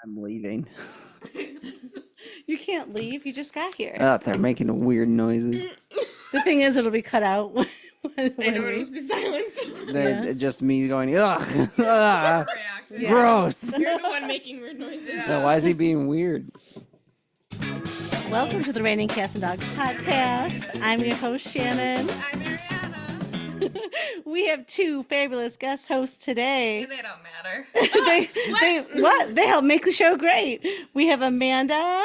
I'm leaving. You can't leave. You just got here. They're making weird noises. The thing is, it'll be cut out. when I know we- it'll just be silence. They're just me going, ugh, Reacting. Yeah. gross. You're the one making weird noises. So why is he being weird? Welcome to the Raining Cats and Dogs podcast. I'm your host, Shannon. I'm Arianna. We have two fabulous guest hosts today. They don't matter. They help make the show great. We have Amanda,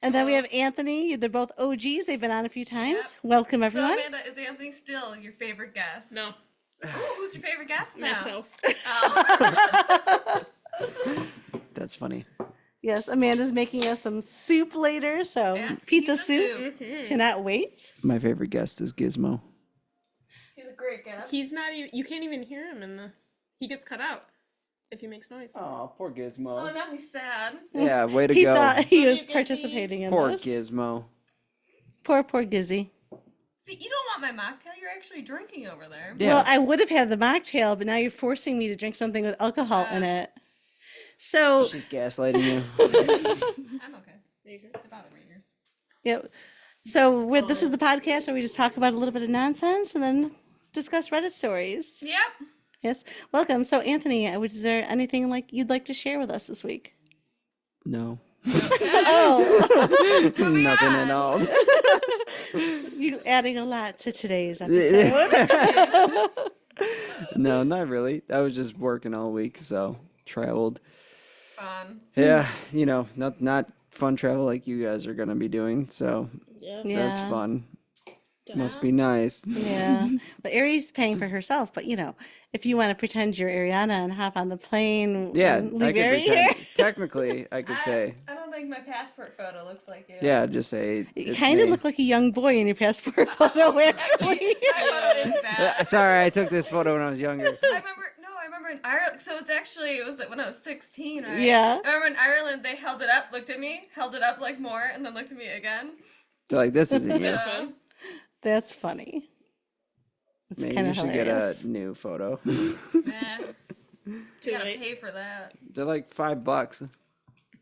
and then we have Anthony. They're both OGs. They've been on a few times. Yep. Welcome, So everyone. Amanda, is Anthony still your favorite guest? No, Ooh, who's your favorite guest now? myself. Oh. That's funny. Yes, Amanda's making us some soup later, so Yes, pizza soup. Mhm. Cannot wait. My favorite guest is Gizmo. He's a great guest. He's not even. You can't even hear him, and he gets cut out if he makes noise. Oh, poor Oh, Gizmo. now he's sad. Yeah, way to He go. thought he Love was you, Gizzy. participating in Poor this. Gizmo. Poor Gizzy. See, you don't want my mocktail. You're actually drinking over there. Yeah. Well, I would have had the mocktail, but now you're forcing me to drink something with alcohol in it. So, She's gaslighting you. I'm okay. It's about Rainers. yeah. So this is the podcast where we just talk about a little bit of nonsense and then discuss Reddit stories. Yep. Yes. Welcome. So, Anthony, is there anything you'd like to share with us this week? No. Oh, Moving Nothing on. at all. you're adding a lot to today's episode. No, not really. I was just working all week, so traveled. Fun. Yeah, not fun travel like you guys are gonna be doing, so Yeah. that's Yeah. fun. Must be nice. Yeah. But Ari's paying for herself. But, if you want to pretend you're Arianna and hop on the plane Yeah, and I leave could Ari pretend. here. Technically, I could say. I don't think my passport photo looks like you. Yeah, just say You it's kind of me. look like a young boy in your passport photo, actually. My photo is bad. Sorry, I took this photo when I was younger. I remember in Ireland. So it was when I was 16, right? Yeah. I remember in Ireland they held it up, looked at me, held it up like more, and then looked at me again. They're like, this isn't you. That's fun. That's funny. It's Maybe kind you of should hilarious. get a new photo. Nah, you Too gotta late. pay for that. They're like $5.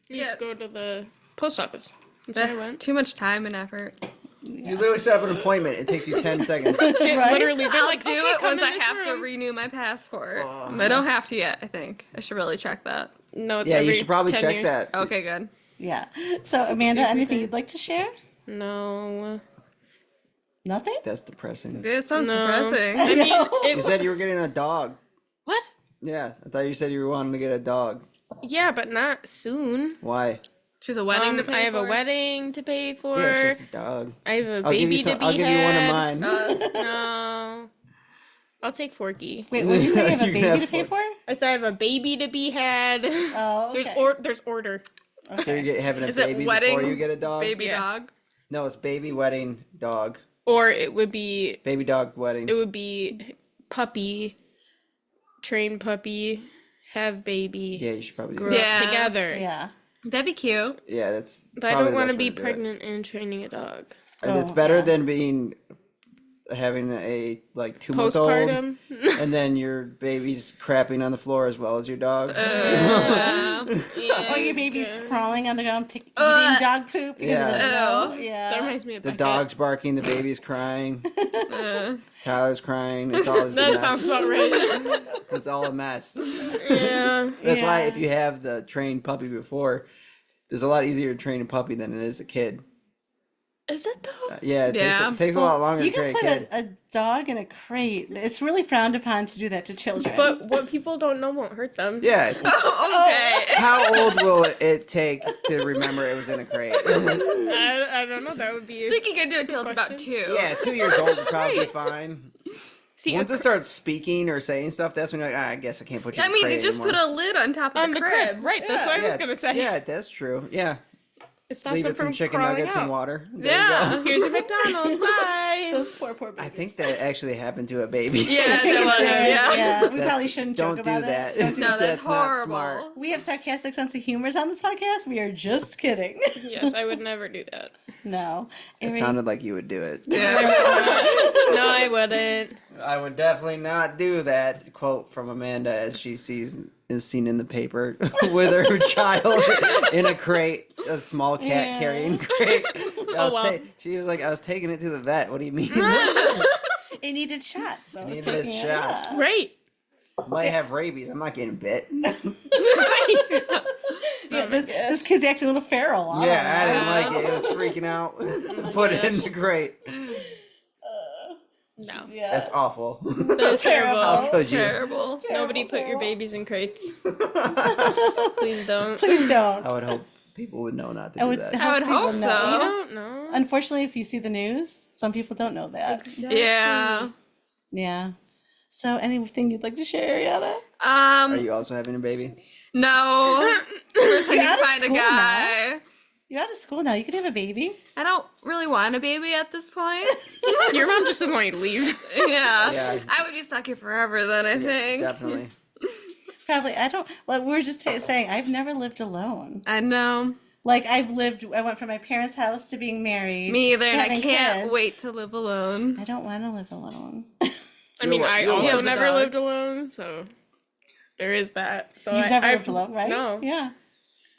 You just go to the post office. That's where I went. Too much time and effort. You literally set up an appointment. It takes you 10 seconds. Yeah, literally, they're I'll like, do "Okay, it come once in I this have to room." renew my passport. I don't have to yet, I think. I should really check that. No, it's Yeah, every you should probably 10 check years. that. Okay, good. Yeah. So, Amanda, anything you'd like to share? No. Nothing? That's depressing. It sounds No. depressing. I mean, You it, said you were getting a dog. what? Yeah, I thought you said you were wanting to get a dog. Yeah, but not soon. Why? She's a wedding to pay I have for. a wedding to pay for. Yeah, it's just a dog. I have a I'll give baby you some, to be I'll give you one of mine. No. I'll take Forky. Wait, what did you say? You have a You can baby have to pay for? I said I have a baby to be had. Oh, okay. There's order. So you're having a Is it baby wedding, before you get a dog? Baby Yeah. dog. No, it's baby, wedding, dog. Or it would be Baby dog wedding. puppy, train puppy, have baby, Yeah, you should probably do grow that. Yeah. up together. Yeah. That'd be cute. Yeah, that's But I probably don't the want to best way be do it. pregnant and training a dog. It's Oh, better yeah. than having a 2-month-old Postpartum. and then your baby's crapping on the floor as well as your dog. Or your baby's crawling on the ground eating dog poop because Yeah. it doesn't know. That Yeah. reminds me of The my dog's barking, the baby's crying, Uh, Tyler's crying. It's all a That mess. sounds about right. It's all a mess. Yeah. That's why Yeah. if you have the trained puppy before, there's a lot easier to train a puppy than it is a kid. Is it though? Yeah, it Yeah. takes a lot longer You to train can a put kid. a dog in a crate. It's really frowned upon to do that to children. But what people don't know won't hurt them. Yeah. okay. How old will it take to remember it was in a crate? I don't know. That would be. I think you can do it till it's about question. 2. Yeah, 2 years old would probably be fine. See, Once it starts speaking or saying stuff, that's when you're like, I guess I can't put you I in a mean, crate you just anymore. put a lid on top of on the the crib. crib, right? That's what I was Yeah, gonna say. Yeah, that's true. Yeah. It stops Leave them it some from chicken crawling nuggets out. and water. There Yeah. you go. Here's your McDonald's. Bye. Those poor babies. I think that actually happened to a baby. Yeah, that was, Yeah, we That's- probably shouldn't don't joke do about that. it. Don't do No, that. that's not horrible. smart. We have sarcastic sense of humors on this podcast. We are just kidding. Yes, I would never do that. No. It Ari, sounded like you would do it. Yeah. No, I wouldn't. I would definitely not do that. Quote from Amanda as she is seen in the paper with her child in a crate, a small cat Yeah. carrying crate. well. She was like, I was taking it to the vet. What do you mean? It needed shots. So I was Needed taking shots. it. Right. Might have rabies. I'm not getting bit. Yeah, this kid's acting a little feral. I Yeah, I don't know. didn't like it. It was freaking out. Put it in the crate. No. Yeah. That's awful. That is terrible. How could you? Terrible. Nobody put your babies in crates. Please don't. Please don't. I would hope people would know not to I do would, that. I would people hope know. so. You don't know. Unfortunately, if you see the news, some people don't know that. Yeah. Yeah. So, anything you'd like to share, Arianna? Are you also having a baby? No. First I You're need out to of find a school guy. You're out of school now. You could have a baby. I don't really want a baby at this point. Your mom just doesn't want you to leave. Yeah. Yeah. I would be stuck here forever then, I think. Definitely. Probably. I don't. Well, we were just saying, I've never lived alone. I know. Like, I went from my parents' house to being married. Me either, to and I having can't kids. wait to live alone. I don't want to live alone. I mean, I you're also the never dog. lived alone, so there is that. So You've never I've- lived alone, right? No. Yeah.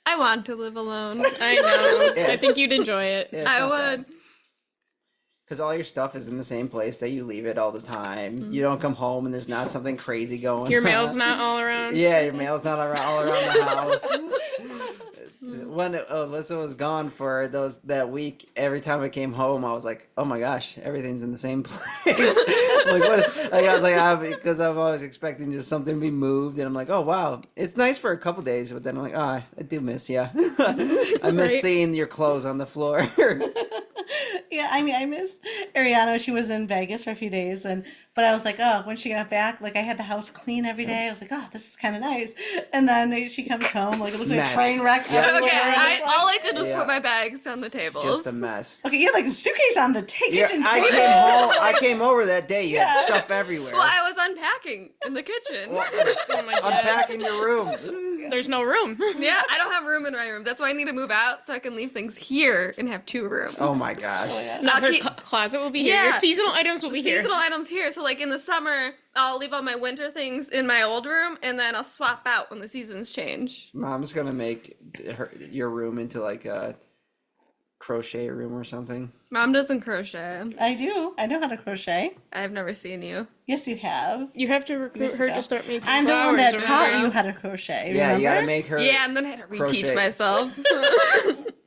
I want to live alone. I know. Yeah, I think you'd enjoy it. I would. Because all your stuff is in the same place that you leave it all the time. Mm-hmm. You don't come home and there's not something crazy going Your on. mail's not all around. Yeah, your mail's not all around the house. When Alyssa was gone for that week, every time I came home, I was like, "Oh my gosh, everything's in the same place." Like what? I was like, because I'm always expecting just something to be moved, and I'm like, "Oh wow, it's nice for a couple days," but then I'm like, "Ah, I do miss you. I miss Right. seeing your clothes on the floor." Yeah, I mean, I miss Arianna. She was in Vegas for a few days, but I was like, oh, when she got back, like I had the house clean every day. I was like, oh, this is kind of nice. And then she comes home, like it looks like Mess. a train wreck Yeah. everywhere. Okay, and it's like- all I did was Yeah. put my bags on the tables. Just a mess. okay, you had like a suitcase on the Yeah, kitchen I table. came home. I came over that day. You Yeah. had stuff everywhere. Well, I was unpacking in the kitchen. Well, Oh my god. unpacking your room. There's no room. Yeah, I don't have room in my room. That's why I need to move out so I can leave things here and have two rooms. Oh my gosh. Not Her keep- closet will be here. Yeah. Your seasonal items will be here. seasonal items here. So like in the summer, I'll leave all my winter things in my old room, and then I'll swap out when the seasons change. Mom's gonna make your room into like a crochet room or something. Mom doesn't crochet. I do. I know how to crochet. I've never seen you. Yes, you have. You have to recruit her Jessica. to start making I'm the flowers. one that remember? taught you how to crochet. Yeah, you gotta remember? make her. Yeah, and then I had to reteach Crochet. myself.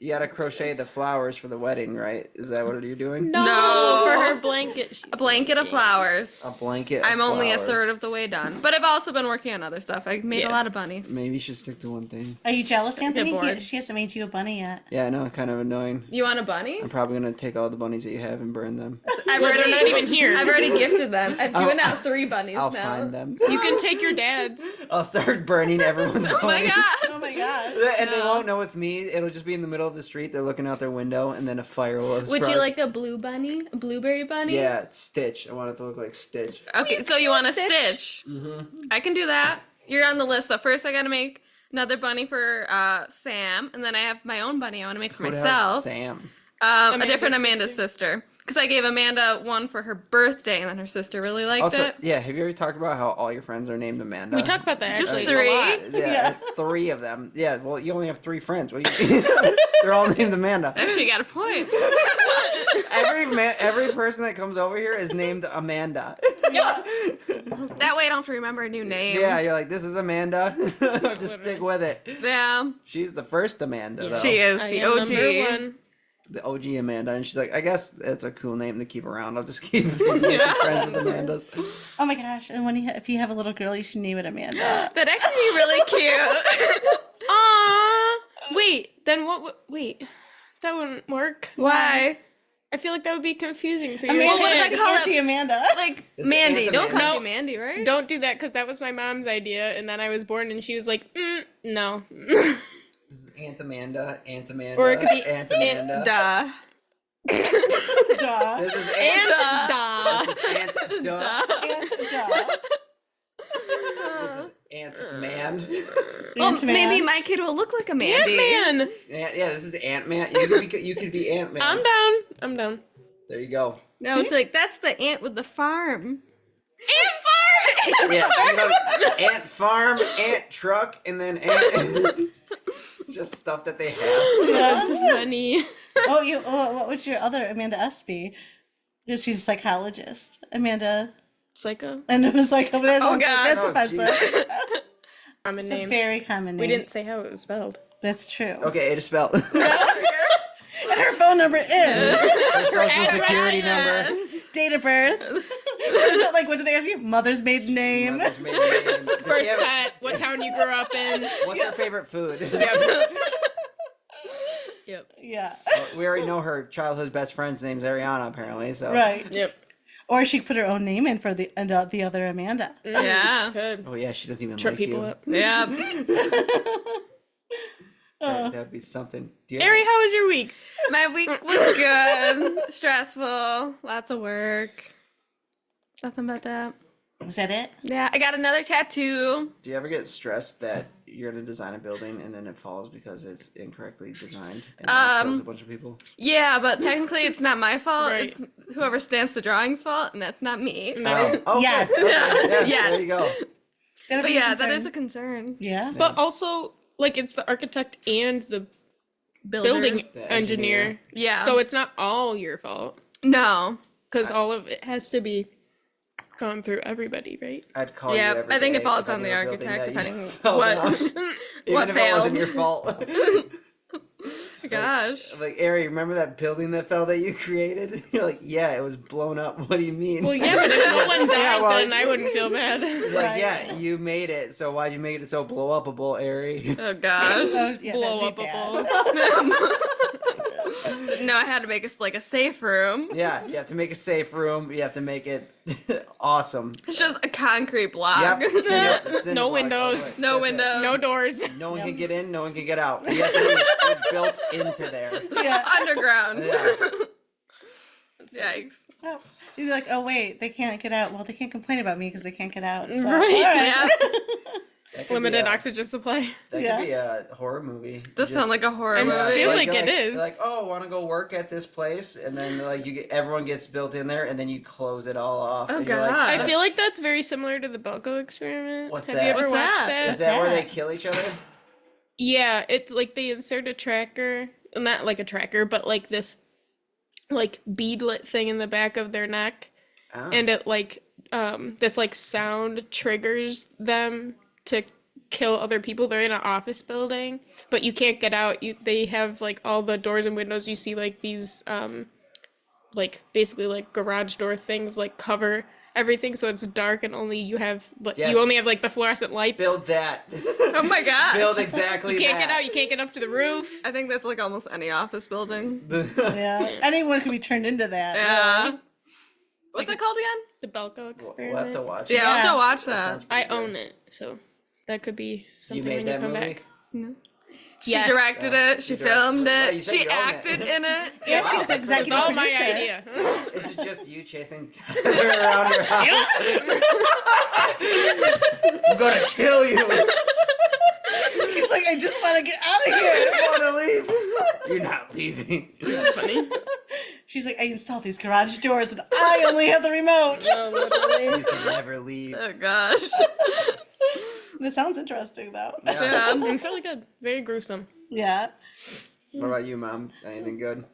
You gotta crochet the flowers for the wedding, right? Is that what you're doing? No, for her blanket. A blanket of flowers. A blanket. I'm only a third of the way done, but I've also been working on other stuff. I made Yeah. a lot of bunnies. Maybe you should stick to one thing. Are you jealous, Anthony? bored. She hasn't made you a bunny yet. Yeah, I know, kind of annoying. You want a bunny? I'm probably gonna take all the bunnies that you have and burn them. I've Well, they're not even here. I've already gifted them. I've given I'll- out 3 bunnies I'll now. find them. You can take your dad's. I'll start burning everyone's Oh my bunnies. god. Oh my god. And they No. won't know it's me. It'll just be in the middle of the street. They're looking out their window, and then a fire will Would you like a blue bunny? A blueberry bunny? Yeah, Stitch. I want it to look like Stitch. Okay, so you want a Stitch? Stitch? Mm-hmm. I can do that. You're on the list. So first I gotta make another bunny for Sam, and then I have my own bunny I want to make for Who the hell's myself. Sam. A Amanda's different Amanda's sister. sister. Because I gave Amanda one for her birthday, and then her sister really liked Also, it. yeah, have you ever talked about how all your friends are named Amanda? We talked about that Just actually. 3? A lot. Yeah, Yeah. it's 3 of them. Yeah, well, you only have 3 friends. What do you They're all named Amanda. Actually, you got a point. Every person that comes over here is named Amanda. That way I don't have to remember a new name. Yeah, you're like, this is Amanda. Just stick with it. Yeah. She's the first Amanda, though. She is I the am OG. number 1. The OG Amanda. And she's like, I guess that's a cool name to keep around. I'll just keep making friends with Amandas. Oh my gosh! And if you have a little girl, you should name it Amanda. That'd actually be really cute. Aww. Wait, then what? Wait, that wouldn't work. Why? I feel like that would be confusing for you. Amanda, what if I it's call it- Auntie Amanda. Like It's Mandy. Aunt Don't call Amanda. you Mandy, right? Don't do that because that was my mom's idea, and then I was born, and she was like, no. This is Aunt Amanda, Aunt Amanda, Or it could be Aunt Amanda. Duh. Duh. This is And Aunt. da. This is Aunt Duh. Aunt Duh. This is Aunt Man. Well, Aunt Man. maybe my kid will look like a Mandy. Man, Yeah, this is Ant Man. You could be Ant Man. I'm down. I'm down. There you go. No, it's like that's the ant with the farm. Yeah, you know, ant farm, ant truck, and then ant. Just stuff that they have. That's funny. What would your other Amanda S be? Because she's a psychologist. Amanda, Psycho. and it was like, that's Oh, God. that's Oh, offensive. Common It's a name. very common name. We didn't say how it was spelled. That's true. Okay, it is spelled. And her phone number is Her social security number. date of birth. Is it like, what do they ask you? Mother's maiden name. Mother's maiden name. Does she First have a- pet. What town you grew up in. What's her favorite food? Yep. Yep. Yeah. Well, we already know her childhood best friend's name's Arianna, apparently. So. Right. Yep. Or she put her own name in for the other Amanda. Yeah. Good. Oh yeah, she doesn't even Trip like people you. up. Yeah. That would be something. Do you Ari, how was your week? My week was good. Stressful. Lots of work. Nothing but that. Was that it? Yeah, I got another tattoo. Do you ever get stressed that you're gonna design a building and then it falls because it's incorrectly designed and kills a bunch of people? Yeah, but technically it's not my fault. Right. It's whoever stamps the drawing's fault, and that's not me. Oh, Yes. good. Okay, Yeah. yeah, there you go. That'll But be yeah, a that is concern. a concern. Yeah. But also, like, it's the architect and the Builder. building The engineer. engineer. Yeah. So it's not all your fault. No. Because all of it has to be gone through everybody, right? I'd call Yeah, you every I think it day falls if I on knew the a building architect, that you depending fell what down. Even what if it wasn't failed. your fault. Gosh. Like, Ari, remember that building that fell that you created? You're like, yeah, it was blown up. What do you mean? Well, yeah, but if no one died, Yeah, well, then I wouldn't feel bad. It's like, yeah, you made it, so why'd you make it so blow upable, Ari? Oh gosh. Oh, yeah, Blow that'd be upable. bad. No, I had to make it like a safe room. Yeah, you have to make a safe room. You have to make it awesome. It's just a concrete block. Yep. No windows. No That's it. windows. No doors. No one can get in. No one can get out. You have to be built into there. Yeah. Underground. Yeah. Yikes. Oh. You're like, oh wait, they can't get out. Well, they can't complain about me because they can't get out. So. Right. All Yeah. That could Limited be a, oxygen supply. That Yeah. could be a horror movie. This sounds like a horror I movie. feel like you're it is. you're like, oh, want to go work at this place, and then like everyone gets built in there, and then you close it all off. Oh, and you're like, God. I feel like that's very similar to the Belko experiment. What's Have that? you ever What's watched that? that? Is that where they that? kill each other? Yeah, it's like they insert a tracker, not like a tracker, but like this like beadlet thing in the back of their neck, Oh. and it like this like sound triggers them to kill other people. They're in an office building, but you can't get out. They have like all the doors and windows. You see like these like basically like garage door things like cover everything, so it's dark and only you have Yes. you only have like the fluorescent lights. Build that. Oh my god. Build exactly You can't that. get out. You can't get up to the roof. I think that's like almost any office building. Yeah. Anyone can be turned into that. Yeah. really. What's it called again? The Belko We'll experiment. have to watch. Yeah, it. I'll have Yeah. to watch That that. sounds I pretty good. own it, so that could be something made when that you come movie? back. She Yes. directed it. She You directed filmed it. Well, you it. said She you own it. acted in it. Yeah, Wow. she was the It's executive all my producer. idea. Is it just you chasing Tyler around your house? I'm gonna kill you. He's like, I just want to get out of I here. just want to leave. You're not leaving. That's funny. She's like, I installed these garage doors and I only have the remote. No, literally. You can never leave. Oh gosh. This sounds interesting though. Yeah. It's really good. Very gruesome. Yeah. What about you, Mom? Anything good?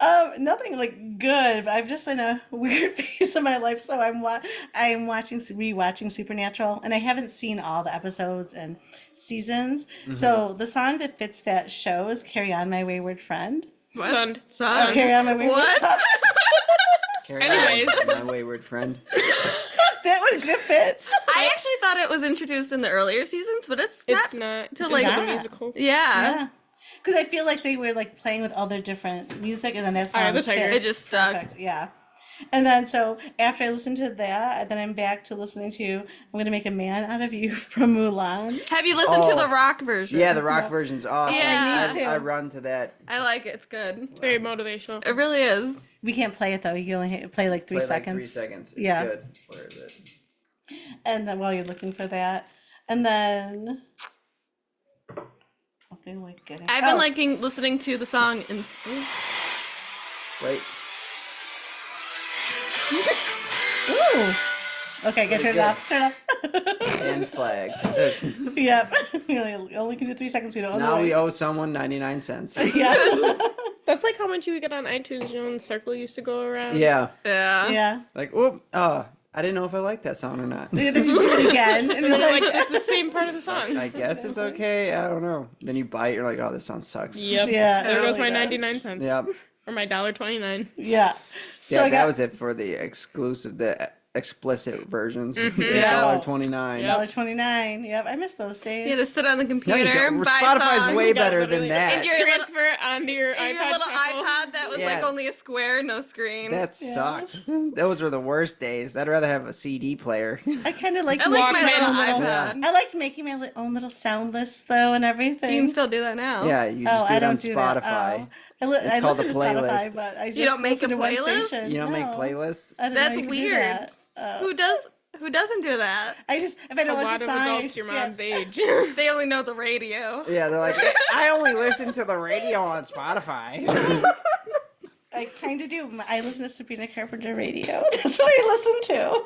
Nothing like good, but I'm just in a weird phase of my life. So I'm rewatching Supernatural, and I haven't seen all the episodes and seasons. So the song that fits that show is "Carry On, My Wayward Friend." What? Son. Son. Carry on, my wayward What? son. Carry Anyways. on, my wayward friend. That would good fits. I actually thought it was introduced in the earlier seasons, but it's It's not. not. to, It's like- a Yeah. musical. Yeah. Yeah. Because I feel like they were like playing with all their different music, and then that Eye song of the Tiger. fits It just stuck. perfect. Yeah. And then so after I listened to that, then I'm back to listening to "I'm Gonna Make a Man Out of You" from Mulan. Have you listened to Oh. the rock version? Yeah, the rock version's awesome. Yeah. Me too. I run to that. I like it. It's good. It's very motivational. It really is. We can't play it though. You can only play like 3 Play seconds. like 3 seconds. It's Yeah. good. Where is it? And then while you're looking for that, and then something like getting. I've been listening to the song and Wait. Ooh. Okay, get turned off. Turn off. And flagged. Yep. You only can do 3 seconds. We don't own the Now we rights. owe someone 99 cents. Yeah. That's like how much you would get on iTunes. You know, when the circle used to go around. Yeah. Yeah. Yeah. Like, whoop, I didn't know if I liked that song or not. Then you do it again. And And then then like it's the same part of the song. I guess it's okay. I don't know. Then you bite. You're like, oh, this song sucks. Yep. Yeah, it There goes really my does. 99 cents. Yep. Or my $1.29. yeah. Yeah, I that got was it for the explicit versions. Yeah. $1.29. Yep. $1.29. Yep, I miss those days. You had to sit on the No, you computer, don't. buy Spotify's songs, way Yeah, better literally. than that. And your little- Transfer it onto your and your iPod little shuffle. iPod that was like Yeah. only a square, no screen. That sucked. Those were the worst days. I'd rather have a CD player. I kind of like I like my Walkman. little Yeah. iPod. I liked making my own little sound list though and everything. You can still do that now. Yeah, you Oh, just do I it on don't do that. Spotify. Oh. I called listen a to Spotify, playlist. but I just don't make listen a to one playlist? station. You don't make No. playlists? I didn't That's know you could do weird. that. Who doesn't do that? I just if I A don't like lot the of song, I adults just your skip. mom's age. They only know the radio. Yeah, they're like, I only listen to the radio on Spotify. I kind of do. I listen to Sabrina Carpenter radio. That's what I listen to.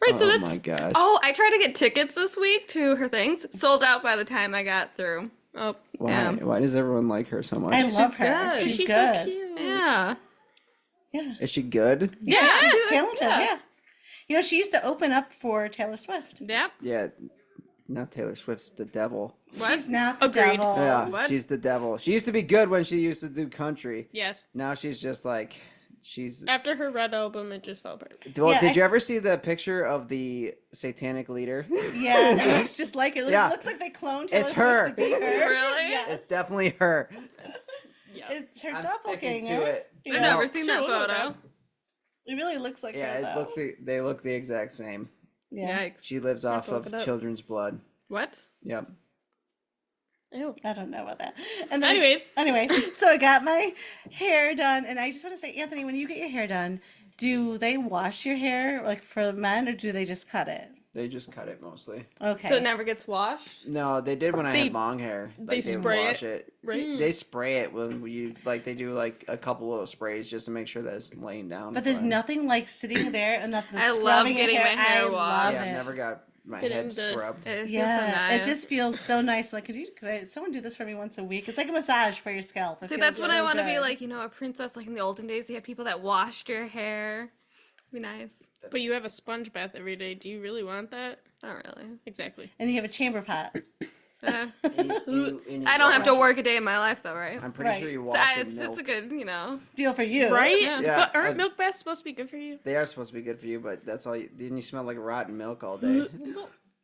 Right, so Oh that's my gosh. Oh, I tried to get tickets this week to her things. Sold out by the time I got through. oh, Why? yeah. Why does everyone like her so much? I love her. good. She's she's good. so cute. Yeah. Yeah. Is she good? Yeah, she's Yes. talented. Yeah. Yeah. You know, she used to open up for Taylor Swift. Yep. Yeah. Not Taylor Swift's the devil. What? She's not the Agreed. devil. Yeah, what? she's the devil. She used to be good when she used to do country. Yes. Now she's just like, she's. After her Red album, it just fell apart. Well, Yeah, did you ever see the picture of the satanic leader? Yeah, it looks just like it. Yeah. It looks like they cloned Taylor It's Swift her. to be her. Really? Yes. It's definitely her. Yeah. It's her I'm doppelganger. sticking to it. Yeah. I've never seen Sure, that we'll go photo. with It really looks like Yeah, her, it though. looks. They look the exact same. Yeah. Yikes. She lives off to look of it up. children's blood. What? Yep. Ew. I don't know about that. And then Anyways. anyway, so I got my hair done, and I just want to say, Anthony, when you get your hair done, do they wash your hair like for men, or do they just cut it? They just cut it mostly. Okay. So it never gets washed? No, they did when I They- had long hair. Like, they didn't spray wash it. Right? They spray it when you like. They do like a couple little sprays just to make sure that it's laying down. But there's fine. nothing like sitting there and not the I love scrubbing your getting my hair I washed. love Yeah, it. I've never got my Get head in the- scrubbed. It feels Yeah, so nice. it just feels so nice. Like, could someone do this for me once a week? It's like a massage for your scalp. It See, feels that's what I so want to be good. like, a princess. Like in the olden days, you had people that washed your hair. Be nice. But you have a sponge bath every day. Do you really want that? Not really. Exactly. And you have a chamber pot. Eh. And you I don't have to wash- work a day in my life, though, right? I'm pretty Right. sure you So wash in it's milk. a good, Deal for you. Right? Yeah. Yeah, But aren't I- milk baths supposed to be good for you? They are supposed to be good for you, but that's all. Didn't you smell like rotten milk all day?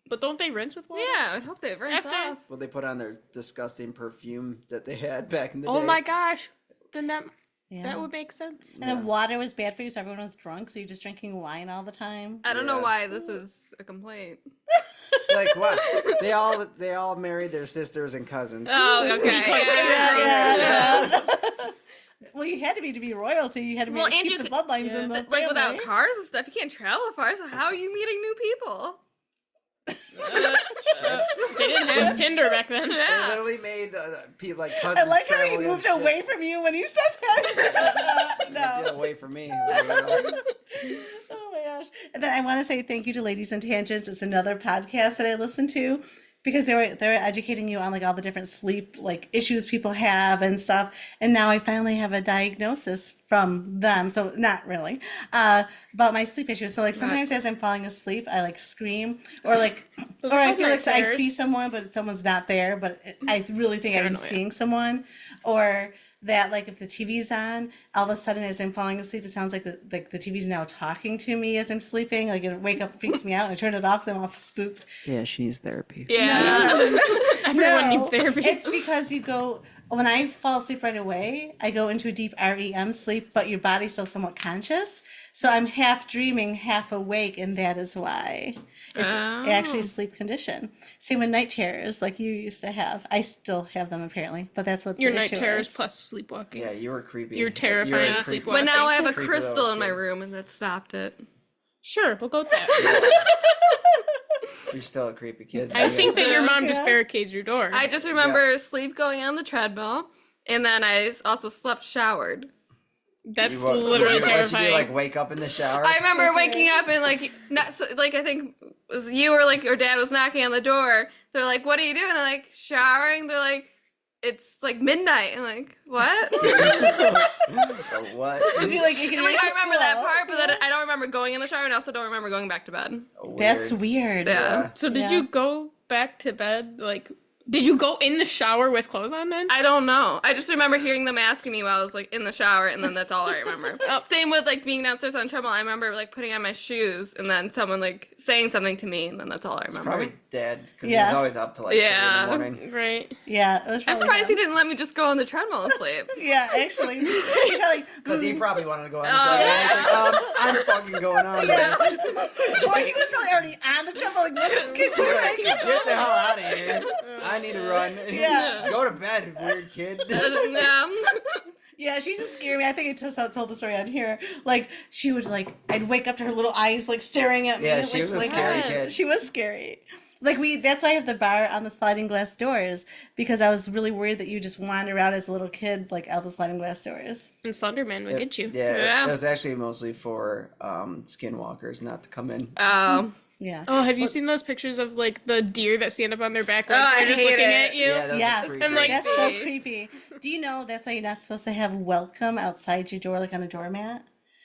But don't they rinse with water? Yeah, I would hope they rinse After- off. Well, they put on their disgusting perfume that they had back in the day. Oh my gosh. Then that Yeah. would make sense. And then water was bad for you, so everyone was drunk, so you're just drinking wine all the time. I don't know Yeah. why this is a complaint. Like what? They all married their sisters and cousins. Oh, okay. Yeah. Well, you had to be royalty. You had to Well, and keep you the could- bloodlines in the Like without family. cars and stuff, you can't travel far. So how are you meeting new people? They didn't have Tinder back then. They Yeah. literally made people like I cousins. like how he traveling on moved away ships. from you when you said that. Get No. away from me. Oh my gosh. And then I want to say thank you to Ladies and Tangents. It's another podcast that I listen to because they're educating you on like all the different sleep like issues people have and stuff. And now I finally have a diagnosis from them. So not really. About my sleep issues. So like sometimes as I'm falling asleep, I like scream or like Those or I are feel like I nightmares. see someone but someone's not there, but I really think I'm Paranoia. seeing someone. Or that like if the TV's on, all of a sudden as I'm falling asleep, it sounds like the TV's now talking to me as I'm sleeping. Like it wake up freaks me out, and I turn it off, so I'm all spooked. Yeah, she needs therapy. Yeah. Everyone No, needs therapy. It's because you go when I fall asleep right away, I go into a deep REM sleep, but your body's still somewhat conscious. So I'm half dreaming, half awake, and that is why. It's actually a sleep condition. Same with night terrors, like you used to have. I still have them apparently, but that's what Your the night issue terrors is. plus sleepwalking. Yeah, you were creepy. You're terrifying You were a to creepy- sleep But with. now I have a Creepy crystal little in my kid. room, and that stopped it. Sure, we'll go with that. You're still a creepy kid. I think that your mom just Yeah. barricades your door. I just remember sleep going on the treadmill, and then I also slept showered. That's What- literally what'd you terrifying. do, like wake up in the shower? I remember waking up and like not so, like I think it was you or like your dad was knocking on the door. They're like, "What are you doing?" I'm like, "Showering." They're like, "It's like midnight." I'm like, "What?" So what? Is he like, you can Like I remember that part, but then I don't remember going in the shower, and I also don't remember going back to bed. That's weird. Yeah. So did Yeah. you go back to bed? Like, did you go in the shower with clothes on then? I don't know. I just remember hearing them asking me while I was like in the shower, and then that's all I remember. Same with like being downstairs on the treadmill. I remember like putting on my shoes, and then someone like saying something to me, and then that's all I remember. Probably Dad, because Yeah. he was always up to like 3 in Yeah. the morning. Right. Yeah, it was I'm probably surprised he him. didn't let me just go on the treadmill and sleep. Yeah, actually. He's probably like, Because he probably wanted to go on the Oh, treadmill. yeah. He's like, I'm fucking going on. yeah. man. Or he was probably already on the treadmill, like, what is this kid doing? Get the hell out of here. I need to run. Yeah. Go to bed, weird kid. Yeah. Yeah, she used to scare me. I think I told the story on here. Like, she would, like, I'd wake up to her little eyes, like, staring at me. Yeah, she was a scary kid. She was scary. Like, that's why I have the bar on the sliding glass doors, because I was really worried that you just wander out as a little kid, like, out the sliding glass doors. And Slenderman would get you. Yeah, Yeah. it was actually mostly for skinwalkers not to come in. Oh. Yeah. Oh, have you seen those pictures of like the deer that stand up on their back legs? Oh, I They're just hate looking it. at you. Yeah, those Yeah. are creepy. I'm like, That's so Creepy. creepy. Do you know that's why you're not supposed to have welcome outside your door, like on a doormat?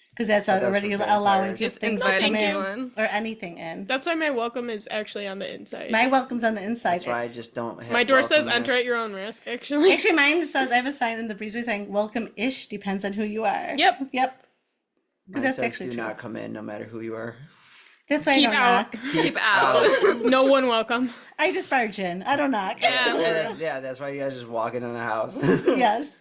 Because that's Oh, that's already for allowing vampires. good It's things to come inviting in people in. or anything in. That's why my welcome is actually on the inside. My welcome's on the inside. That's why I just don't have My door says welcome enter mats. at your own risk, actually. Actually, mine says I have a sign in the breezeway saying welcome-ish, depends on who you are. Yep. Yep. Mine that's says, actually do true. not come in no matter who you are. That's why Keep I don't out. knock. Keep out. No one welcome. I just barge in. I don't knock. Yeah. That's why you guys just walk into the house. Yes.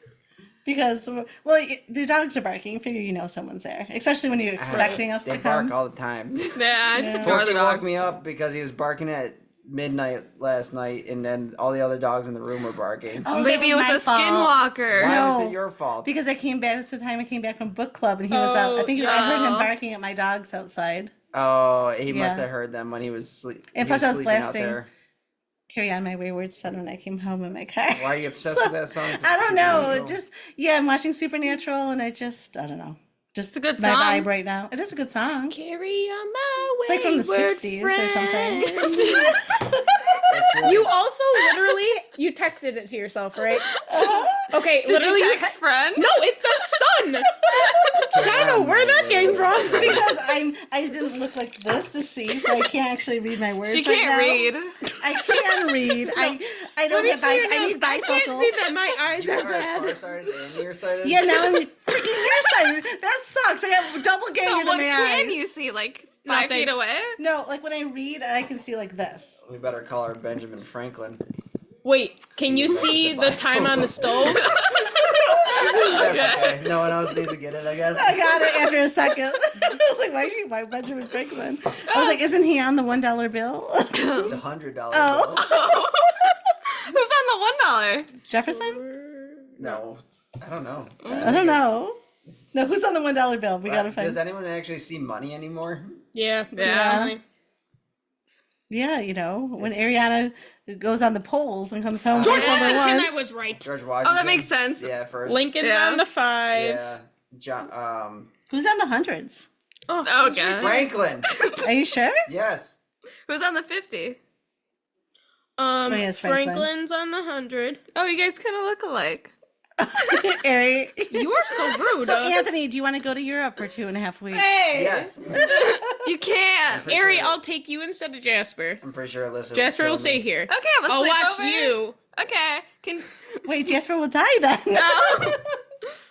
Because, well, the dogs are barking. You figure you know someone's there. Especially when you're expecting us They to bark come. all the time. Yeah, I just Yeah. ignore the Forky woke dogs. me up because he was barking at midnight last night, and then all the other dogs in the room were barking. Oh, Maybe it was my a fault. skinwalker. Why was No. it your fault? Because I came back, that's the time I came back from book club and he was out. I think I heard him Oh. barking at my dogs outside. Oh, he Yeah. must have heard them when he was sleeping. And plus I was sleeping out blasting there. Carry On My Wayward Son when I came home in my car. Why are you obsessed So, with that song? I don't know. Supernatural? Just, yeah, I'm watching Supernatural and I don't know. Just It's a good my song. vibe right now. It is a good song. Carry on my way. It's like from the 60s or something. That's really- You also literally you texted it to yourself, right? Uh-huh. Okay, Did literally. you text friend? No, it says son. So I don't know where that came from. Because I didn't look like this to see, so I can't actually read my words She right can't now. read. I can read. I Let don't me have see your I nails. need I can't bifocals. see that my eyes You are are bad. farsighted and nearsighted. Yeah, now I'm freaking nearsighted. That sucks. I got double ganger So to what my can eyes. you see? Like 5 Nothing. feet away? No, like when I read, I can see like this. We better call her Benjamin Franklin. Wait, can you see the time on the stove? That's okay. No one else needs to get it, I guess. I got it after a second. I was like, why Benjamin Franklin? I was like, isn't he on the $1 bill? The $100 Oh. bill. Who's on the $1? Jefferson? No, I don't know. I don't know. No, who's on the $1 bill? We gotta find. Does anyone actually see money anymore? Yeah. Yeah. Yeah, you know, when Arianna goes on the polls and comes home. George first number Washington, ones. I was right. George Washington. Oh, that makes sense. Yeah, first. Lincoln's Yeah. on the 5. Yeah. John. Who's on the hundreds? Oh, Okay. Franklin. Are you sure? Yes. Who's on the 50? yes, Franklin. Franklin's on the 100. Oh, you guys kind of look alike. Ari. You are so rude. So, Anthony, do you want to go to Europe for 2.5 weeks? Hey! Yes. You can't. pretty Ari, sure- I'll take you instead of Jasper. I'm pretty sure Alyssa. Jasper will kill stay me. here. Okay, have a I'll watch sleepover. you. Okay. Can Wait, Jasper will die then. no.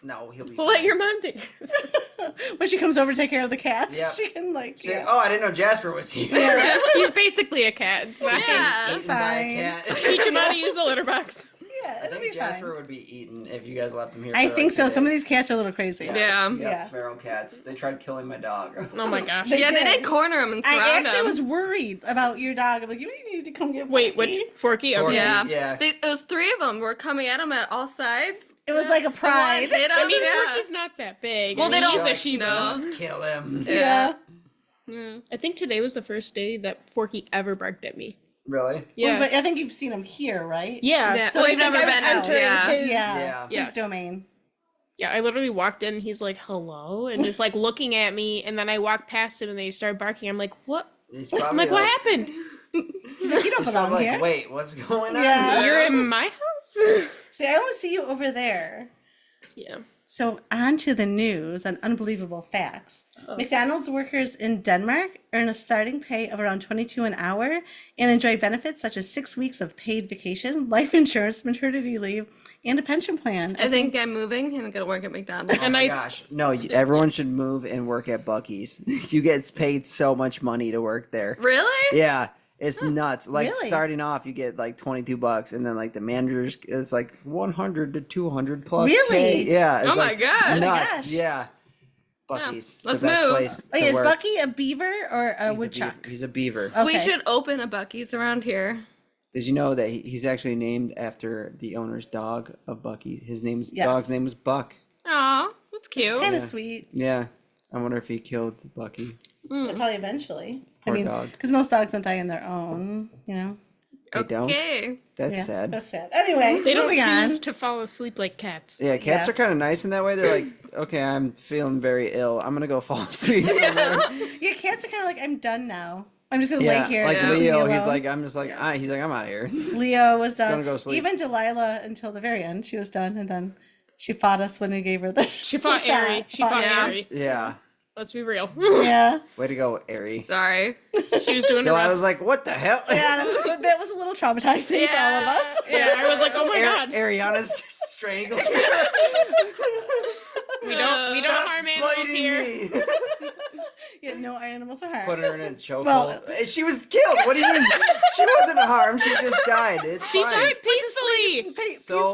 No, he'll be. We'll let fine. your mom take it. When she comes over to take care of the cats, Yep. she can like. Say, Yeah. oh, I didn't know Jasper was here. He's basically a cat. It's fine. Yeah. Eaten by a fine. cat. Teach him how to use the litter box. Yeah, I it'll think be Jasper fine. would be eaten if you guys left him here. I for, think like, so. 2 Some of days. these cats are a little crazy. Yeah. We got Yeah. feral cats. They tried killing my dog. Oh my gosh. Yeah, they did. did corner him and surround I actually him. was worried about your dog. I'm like, you need to come get. Wait, Forky. which Forky? Okay. Forky. Yeah. Yeah. It was 3 of them were coming at him at all sides. It was like a The one pride. hit him. I mean, yeah. Forky's not that big. Well, I they mean, don't- he's a Like, Shiba. no. Let's kill him. Yeah. Yeah. I think today was the first day that Forky ever barked at me. Really? Yeah. But I think you've seen him here, right? Yeah. Yeah. So Well, I you've think never I was been out, entering yeah. his- Yeah. Yeah. Yeah. His domain. Yeah, I literally walked in and he's like, hello, and just like looking at me, and then I walked past him and they started barking. I'm like, what? He's I'm probably like, what happened? He's like, you don't He's belong probably like, here. wait, what's going on? Yeah. You're in my house? See, I only see you over there. Yeah. So on to the news on unbelievable facts. Oh. McDonald's workers in Denmark earn a starting pay of around 22 an hour and enjoy benefits such as 6 weeks of paid vacation, life insurance, maternity leave, and a pension plan. I think I'm moving and I'm gonna work at McDonald's. Oh And my I- gosh. No, everyone should move and work at Buc-ee's. You get paid so much money to work there. Really? Yeah. It's nuts. Like Really? starting off, you get like $22, and then like the managers, it's like 100 to 200 plus. Really? K. Yeah. It's Oh my like God. Oh my Nuts. gosh. Yeah. Buc-ee's. Let's the best move. place Wait, to is work. Bucky a beaver or a He's woodchuck? He's a beaver. Okay. We should open a Buc-ee's around here. Did you know that he's actually named after the owner's dog of Bucky? His name's Yes. dog's name was Buck. Aw, that's cute. Kind of Yeah. sweet. Yeah. I wonder if he killed Bucky. Probably eventually. Poor I mean, dog. because most dogs don't die on their own, you know? They don't. Okay. That's Yeah, sad. That's sad. Anyway, They don't moving choose on. to fall asleep like cats. Yeah, cats Yeah. are kind of nice in that way. They're like, okay, I'm feeling very ill. I'm gonna go fall asleep somewhere. Yeah, cats are kind of like, I'm done now. I'm just gonna Yeah, lay here. like and leave Leo, me he's alone. like, I'm just like, he's like, I'm out of here. Leo was done. Gonna go sleep. Even Delilah until the very end, she was done, and then she fought us when we gave her the. She fought shot. Ari. She fought Yeah. Ari. Yeah, Let's be real. Yeah, way to go, Ari. Sorry. She was doing Till her I was best. like, what the hell? yeah, that was a little traumatizing for all of Yeah. us. Yeah, I was like, oh my god. Ariana's strangling her, We don't harm animals biting here. me. Yeah, no animals are harmed. Put her in a chokehold. Well- She was killed. What do you mean? She wasn't harmed. She just died. It's She fine. died peacefully. So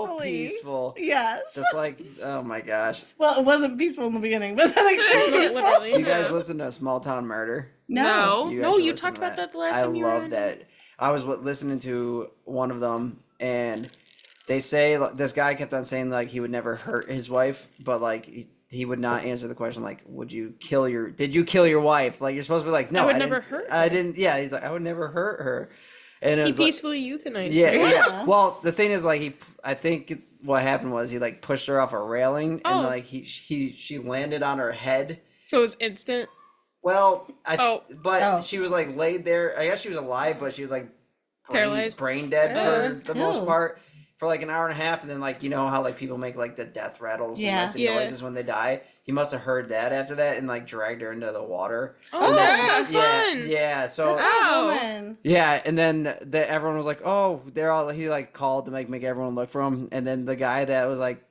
peacefully. peaceful. Yes. Just like, oh my gosh. Well, it wasn't peaceful in the beginning, but then it turned peaceful. Literally. Do you guys listen to Small Town Murder? No. You No, guys should you listen talked to about that the last time you were I love on. that. I was listening to one of them, and they say like, this guy kept on saying like he would never hurt his wife, but like he would not answer the question like, did you kill your wife? Like you're supposed to be like, no, I would didn't- never hurt I her." didn't. Yeah, he's like, I would never hurt her. And it He was like, peacefully euthanized yeah, her. yeah. Well, the thing is like I think what happened was he like pushed her off a railing, and Oh. like she landed on her head. So it was instant. Well, Oh. but she was like laid there. I guess she was alive, but she was like Paralyzed. brain dead for the most Ew. part for like an hour and a half, and then like you know how like people make like the death rattles and Yeah. like the Yeah. noises when they die. He must have heard that after that and like dragged her into the water. Oh, And that's then- so fun. Yeah. So. Oh. Woman. Yeah, and then everyone was like, "Oh, they're all." He like called to make everyone look for him, and then the guy that was like,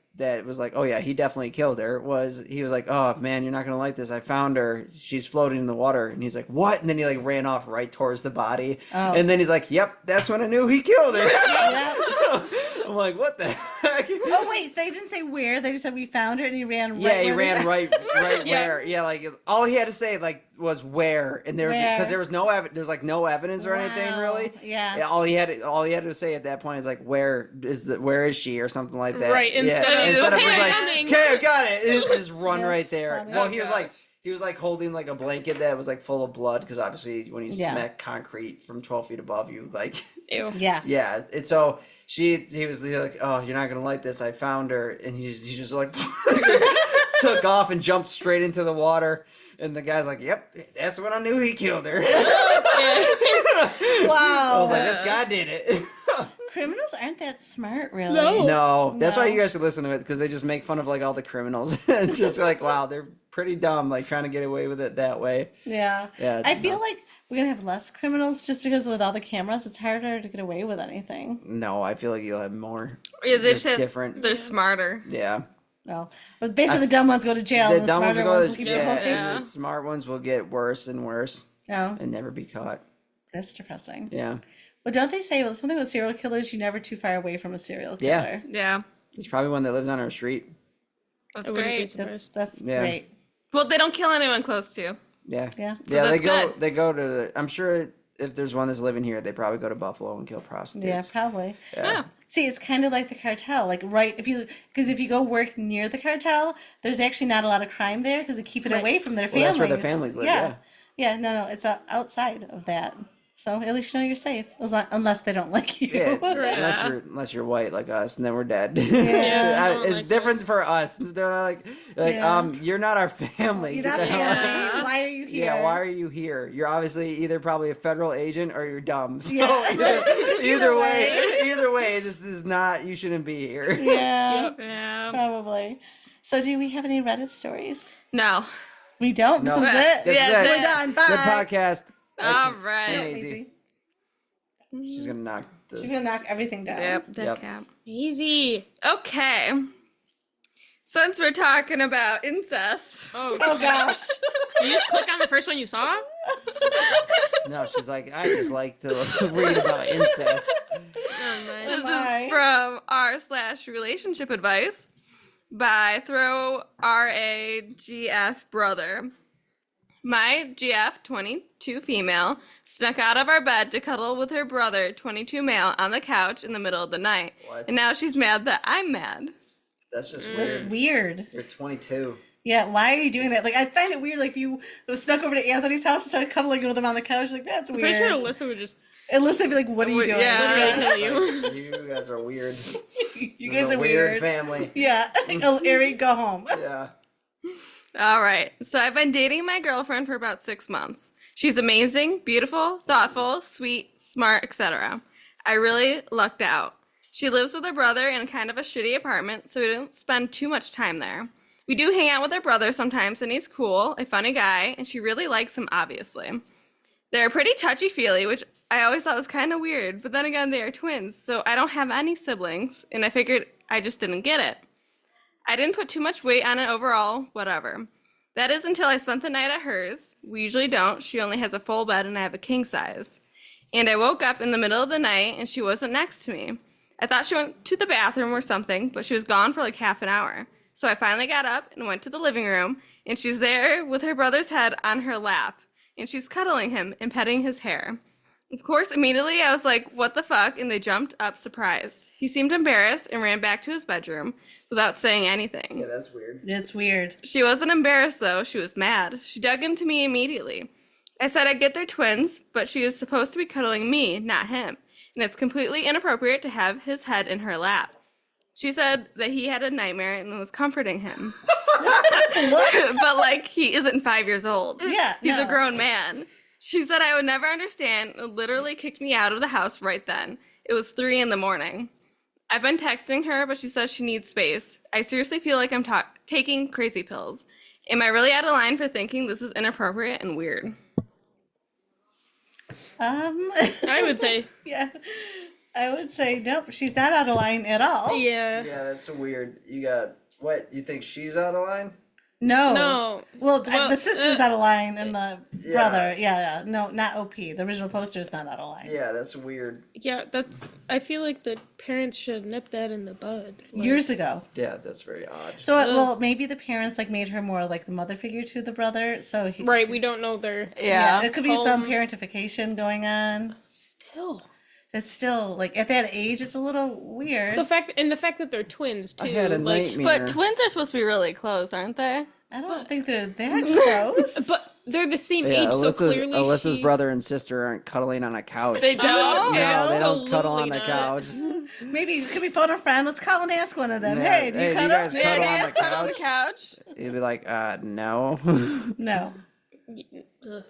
"Oh yeah, he definitely killed her." He was like, "Oh man, you're not gonna like this. I found her. She's floating in the water." And he's like, "What?" And then he like ran off right towards the body, Oh. and then he's like, "Yep, that's when I knew he killed her." Yeah. I'm like, "What the heck?" Oh wait, they didn't say where. They just said we found her, and he ran. Yeah, right he where ran they- right Yeah. where. Yeah, like all he had to say like was where, and there Where. because there was there's like no evidence or anything Wow. really. Yeah. All he had to say at that point is like where is she or something like that. Right, instead of, instead of "Okay, being like coming." okay, I got it, and just run That's right there. funny. Well, Oh, he was like holding like a blanket that was like full of blood because obviously when you Yeah. smack concrete from 12 feet above you, like Ew. Yeah. yeah, and so he was like, "Oh, you're not gonna like this. I found her," and he's just like just took off and jumped straight into the water. And the guy's like, "Yep, that's when I knew he killed her." I Wow. was like, "This guy did it." Criminals aren't that smart, really. No. No, that's why No. you guys should listen to it because they just make fun of like all the criminals and just like, wow, they're pretty dumb, like trying to get away with it that way. Yeah. Yeah, it's I feel nuts. like we're gonna have less criminals just because with all the cameras, it's harder to get away with anything. No, I feel like you'll have more. Yeah, they Just just have, different. They're smarter. Yeah. No, but basically the dumb ones go to jail. The and dumb ones smarter will ones go. will keep Yeah, them and okay. Yeah. the smart ones will get worse and worse Oh, and never be caught. that's depressing. Yeah, Well, don't they say something with serial killers? You're never too far away from a serial Yeah. killer. Yeah, there's probably one that lives on our street. that's I wouldn't be great. surprised. That's Yeah. great. Well, they don't kill anyone close to you. Yeah, Yeah. So yeah. They that's go. good. They go to. I'm sure if there's one that's living here, they probably go to Buffalo and kill prostitutes. Yeah, probably. Yeah. See, it's kind of like the cartel. Like, right, because if you go work near the cartel, there's actually not a lot of crime there because they keep it Right. away from their Well, families. that's where the families live. Yeah. Yeah, no, it's outside of that. So at least you know you're safe, unless they don't like you. Yeah, Right. unless you're white like us, and then we're dead. Yeah, no one It's likes different us. for us. They're like, Yeah. you're not our family. You're Get not the hell out. family. Why are you here? Yeah, why are you here? You're obviously either probably a federal agent or you're dumb. So Yeah. either way, this is not. You shouldn't be here. Yeah, Yep. Yeah. probably. So do we have any Reddit stories? No. We don't. This No. was it. This is Yeah, it. We're done. Bye. Good podcast. All Take right. it easy. She's gonna knock She's this. gonna knock everything down. Yep. Dead Yep. cat. Easy. Okay. Since we're talking about incest. Oh, Oh gosh. you just click on the first one you saw? No, she's like, I just like to read about incest. Never mind. This my. is from r/relationship advice by RAGF brother. My GF, 22 female, snuck out of our bed to cuddle with her brother, 22 male, on the couch in the middle of the night. What? And now she's mad that I'm mad. That's just That's weird. weird. You're 22. Yeah, why are you doing that? Like, I find it weird. Like, if you snuck over to Anthony's house and started cuddling with him on the couch, like that's I'm weird. pretty sure Alyssa would just And listen, be like, "What are you doing?" Yeah. literally tell you. You guys are weird. You This guys is a are weird. family. Yeah, Eric, go home. Yeah. All right. So I've been dating my girlfriend for about 6 months. She's amazing, beautiful, thoughtful, sweet, smart, etc. I really lucked out. She lives with her brother in kind of a shitty apartment, so we don't spend too much time there. We do hang out with her brother sometimes, and he's cool, a funny guy, and she really likes him, obviously. They're pretty touchy-feely, which I always thought was kind of weird, but then again, they are twins, so I don't have any siblings, and I figured I just didn't get it. I didn't put too much weight on it overall, whatever. That is until I spent the night at hers. We usually don't. She only has a full bed and I have a king size. And I woke up in the middle of the night and she wasn't next to me. I thought she went to the bathroom or something, but she was gone for like half an hour. So I finally got up and went to the living room, and she's there with her brother's head on her lap, and she's cuddling him and petting his hair. Of course, immediately I was like, what the fuck? And they jumped up surprised. He seemed embarrassed and ran back to his bedroom without saying anything. Yeah, that's weird. It's weird. She wasn't embarrassed though, she was mad. She dug into me immediately. I said I get they're twins, but she is supposed to be cuddling me, not him. And it's completely inappropriate to have his head in her lap. She said that he had a nightmare and was comforting him. But like, he isn't 5 years old. Yeah, He's a no. grown man. She said I would never understand and literally kicked me out of the house right then. It was 3 a.m. I've been texting her, but she says she needs space. I seriously feel like I'm taking crazy pills. Am I really out of line for thinking this is inappropriate and weird? I would say. Yeah, I would say nope. She's not out of line at all. Yeah. Yeah, that's weird. You got what? You think she's out of line? No. No. Well, Well, the sister's out of line, and the Yeah. brother. Yeah. No, not OP. The original poster is not out of line. Yeah, that's weird. Yeah, that's. I feel like the parents should nip that in the bud. Like, Years ago. Yeah, that's very odd. So, well, maybe the parents like made her more like the mother figure to the brother. So Right, we don't know their. Yeah, it could be some Home. parentification going on. Still. It's still like at that age, it's a little weird. The fact that they're twins too. I had a like, nightmare. But twins are supposed to be really close, aren't they? I don't think they're that close. But they're the same Yeah, age, so Alyssa's, clearly Alyssa's she... brother and sister aren't cuddling on a couch. They don't? No, they don't cuddle on Absolutely the not. couch. Maybe it could be phone a friend. Let's call and ask one of them. Yeah, Hey, do you hey, do you cuddle? guys Yeah, cuddle they on just the cuddle on the couch? couch. You'd be like, no. No. Ugh.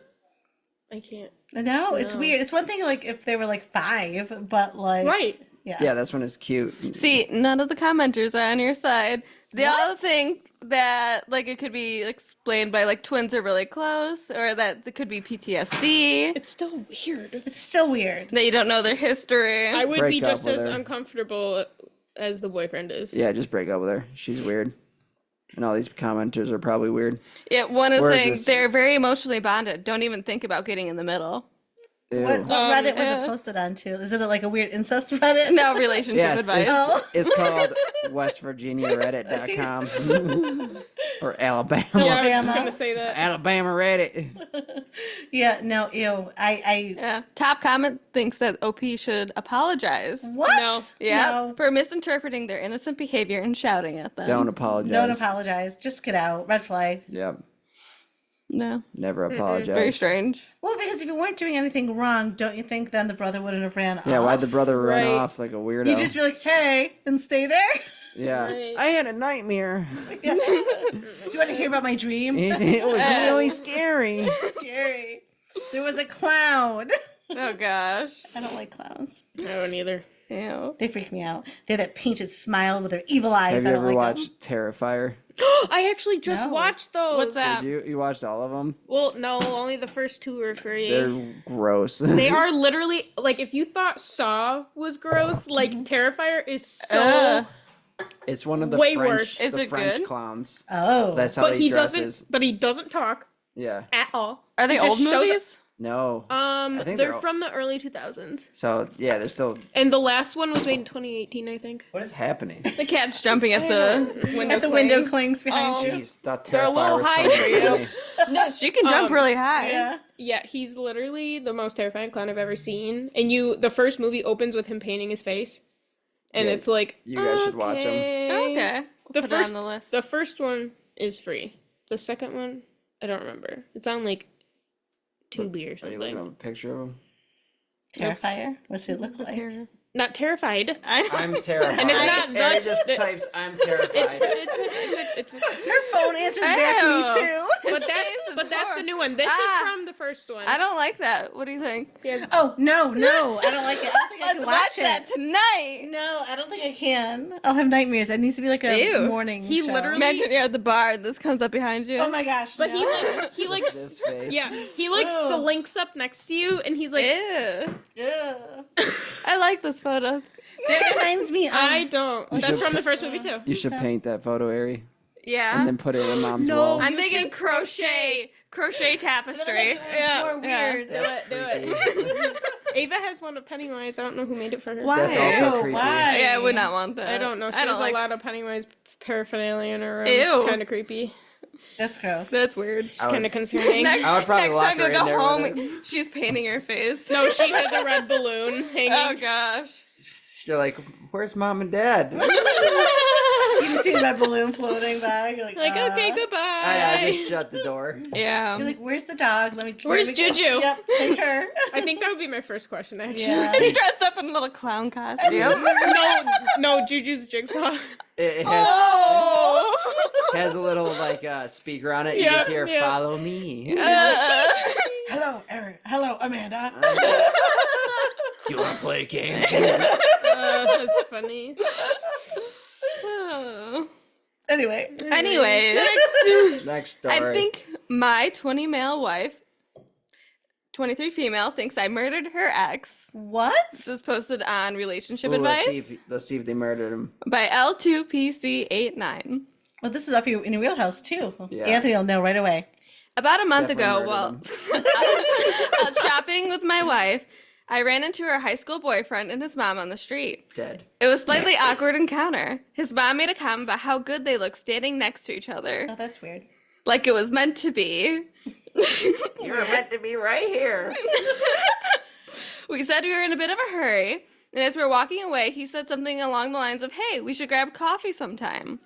I can't. No, it's No. weird. It's one thing like if they were like 5, but like Right. yeah. Yeah, that's when it's cute. See, none of the commenters are on your side. They all think that like it could be explained by like twins are really close, or that it could be PTSD. It's still weird. It's still weird. That you don't know their history. I would Break be up just with as her. uncomfortable as the boyfriend is. Yeah, just break up with her. She's weird. And all these commenters are probably weird. Yeah, one is Whereas saying this- they're very emotionally bonded. Don't even think about getting in the middle. Ew. What Reddit was yeah. it posted onto? Is it like a weird incest Reddit? No relationship Yeah, advice. Oh. It's called westvirginiareddit.com or Alabama. Yeah, I was just Alabama. gonna say that. Alabama Reddit. Yeah, no, ew. I Yeah. Top comment thinks that OP should apologize. what? No. Yeah. No. For misinterpreting their innocent behavior and shouting at them. Don't apologize. Don't apologize. Just get out. Red flag. Yep. No. Never Very apologized. strange. Well, because if you weren't doing anything wrong, don't you think then the brother wouldn't have ran Yeah, off? why'd the brother run Right. off like a weirdo? You just be like, hey, and stay there? Yeah. Right. I had a nightmare. Yeah. Do you want to hear about my dream? It was really scary. Scary. There was a clown. Oh gosh. I don't like clowns. I don't either. Ew. They freak me out. They have that painted smile with their evil eyes. Have you I don't ever like watched Terrifier? I actually just No. watched those. What's that? Did you? You watched all of them? Well, no, only the first two were free. They're gross. They are literally like if you thought Saw was gross, like Terrifier is so. Ugh. It's one of the Way French, worse. Is the it French good? clowns. them. Oh. That's how But he dresses. doesn't. But he doesn't talk Yeah. at all. Are they It just old shows up- movies? No. think They're they're all- from the early 2000s, So yeah, they're still. and the last one was made in 2018, I think. What is happening? The cat's jumping at the window. At the window clings. clings behind Oh. you. Jeez, thought They're a Terrifier little was high coming for to you. me. No, she can jump really high. Yeah. Yeah, he's literally the most terrifying clown I've ever seen. And the first movie opens with him painting his face, and Yeah, it's like you guys should watch 'em. Okay. The Put it first on the list. The first one is free. The second one, I don't remember. It's on like Tubi or Are you looking something. up a picture of him? Terrifier. What's it look like? Not terrified. I'm terrified. And it's not Harry the- just types I'm terrified. It's Her phone answers back to me Ew. too. but His face is that's the horrible. new one. This Ah. is from the first one. I don't like that. What do you think? He has- Oh no, I don't like it. I don't think I Let's can watch watch that it. tonight. No, I don't think I can. I'll have nightmares. It needs to be like a Ew. morning. He show. literally- Imagine you're at the bar and this comes up behind you. Oh my gosh. but no. he like This face. yeah, he like Ugh. slinks up next to you and he's like Ew. Ugh. I like this photo. That reminds me of. I don't. That's should- from the first movie too. You should paint that photo, Ari, Yeah. and then put it in mom's No. wall. I'm You thinking should crochet tapestry. Yeah, More yeah. weird. Do it. Ava has one of Pennywise. I don't know who made it for her. Why? That's also Ew, creepy. why? Yeah, I would not want that. I don't know. She I has don't like. a lot of Pennywise paraphernalia in her room. Ew. It's kind of creepy. That's gross. That's weird. It's kind of concerning. Next, I would probably next lock time her you in go there home, with she's painting her face. No, she has a red balloon hanging. Oh gosh. You're like, where's mom and dad? You just see that balloon floating by. You're like, Like, okay, goodbye. I just shut the door. Yeah. You're like, where's the dog? Where's let me- Juju? Yep, take her. I think that would be my first question, actually. Yeah. He's dressed up in a little clown costume. No, Juju's jigsaw. It has, Oh. has a little like speaker on it. You Yeah, just hear yeah. "Follow me." Hello, Eric. Hello, Amanda. Do you want to play a game? That's funny. Oh. Anyway, Anyways, Next story. I think my 20 male wife, 23 female, thinks I murdered her ex. what? This is posted on Relationship Ooh, Advice let's see if they murdered him. by L2PC89. Well, this is up in your wheelhouse too. Yeah. Anthony will know right away. About a month Definitely ago, while murdered I was shopping with my wife, I ran into her high school boyfriend and his mom on the street. Dead. It was a slightly awkward encounter. His mom made a comment about how good they look standing next to each other, Oh, that's weird. like it was meant to be. You were meant to be right here. We said we were in a bit of a hurry, and as we were walking away, he said something along the lines of, "Hey, we should grab coffee sometime."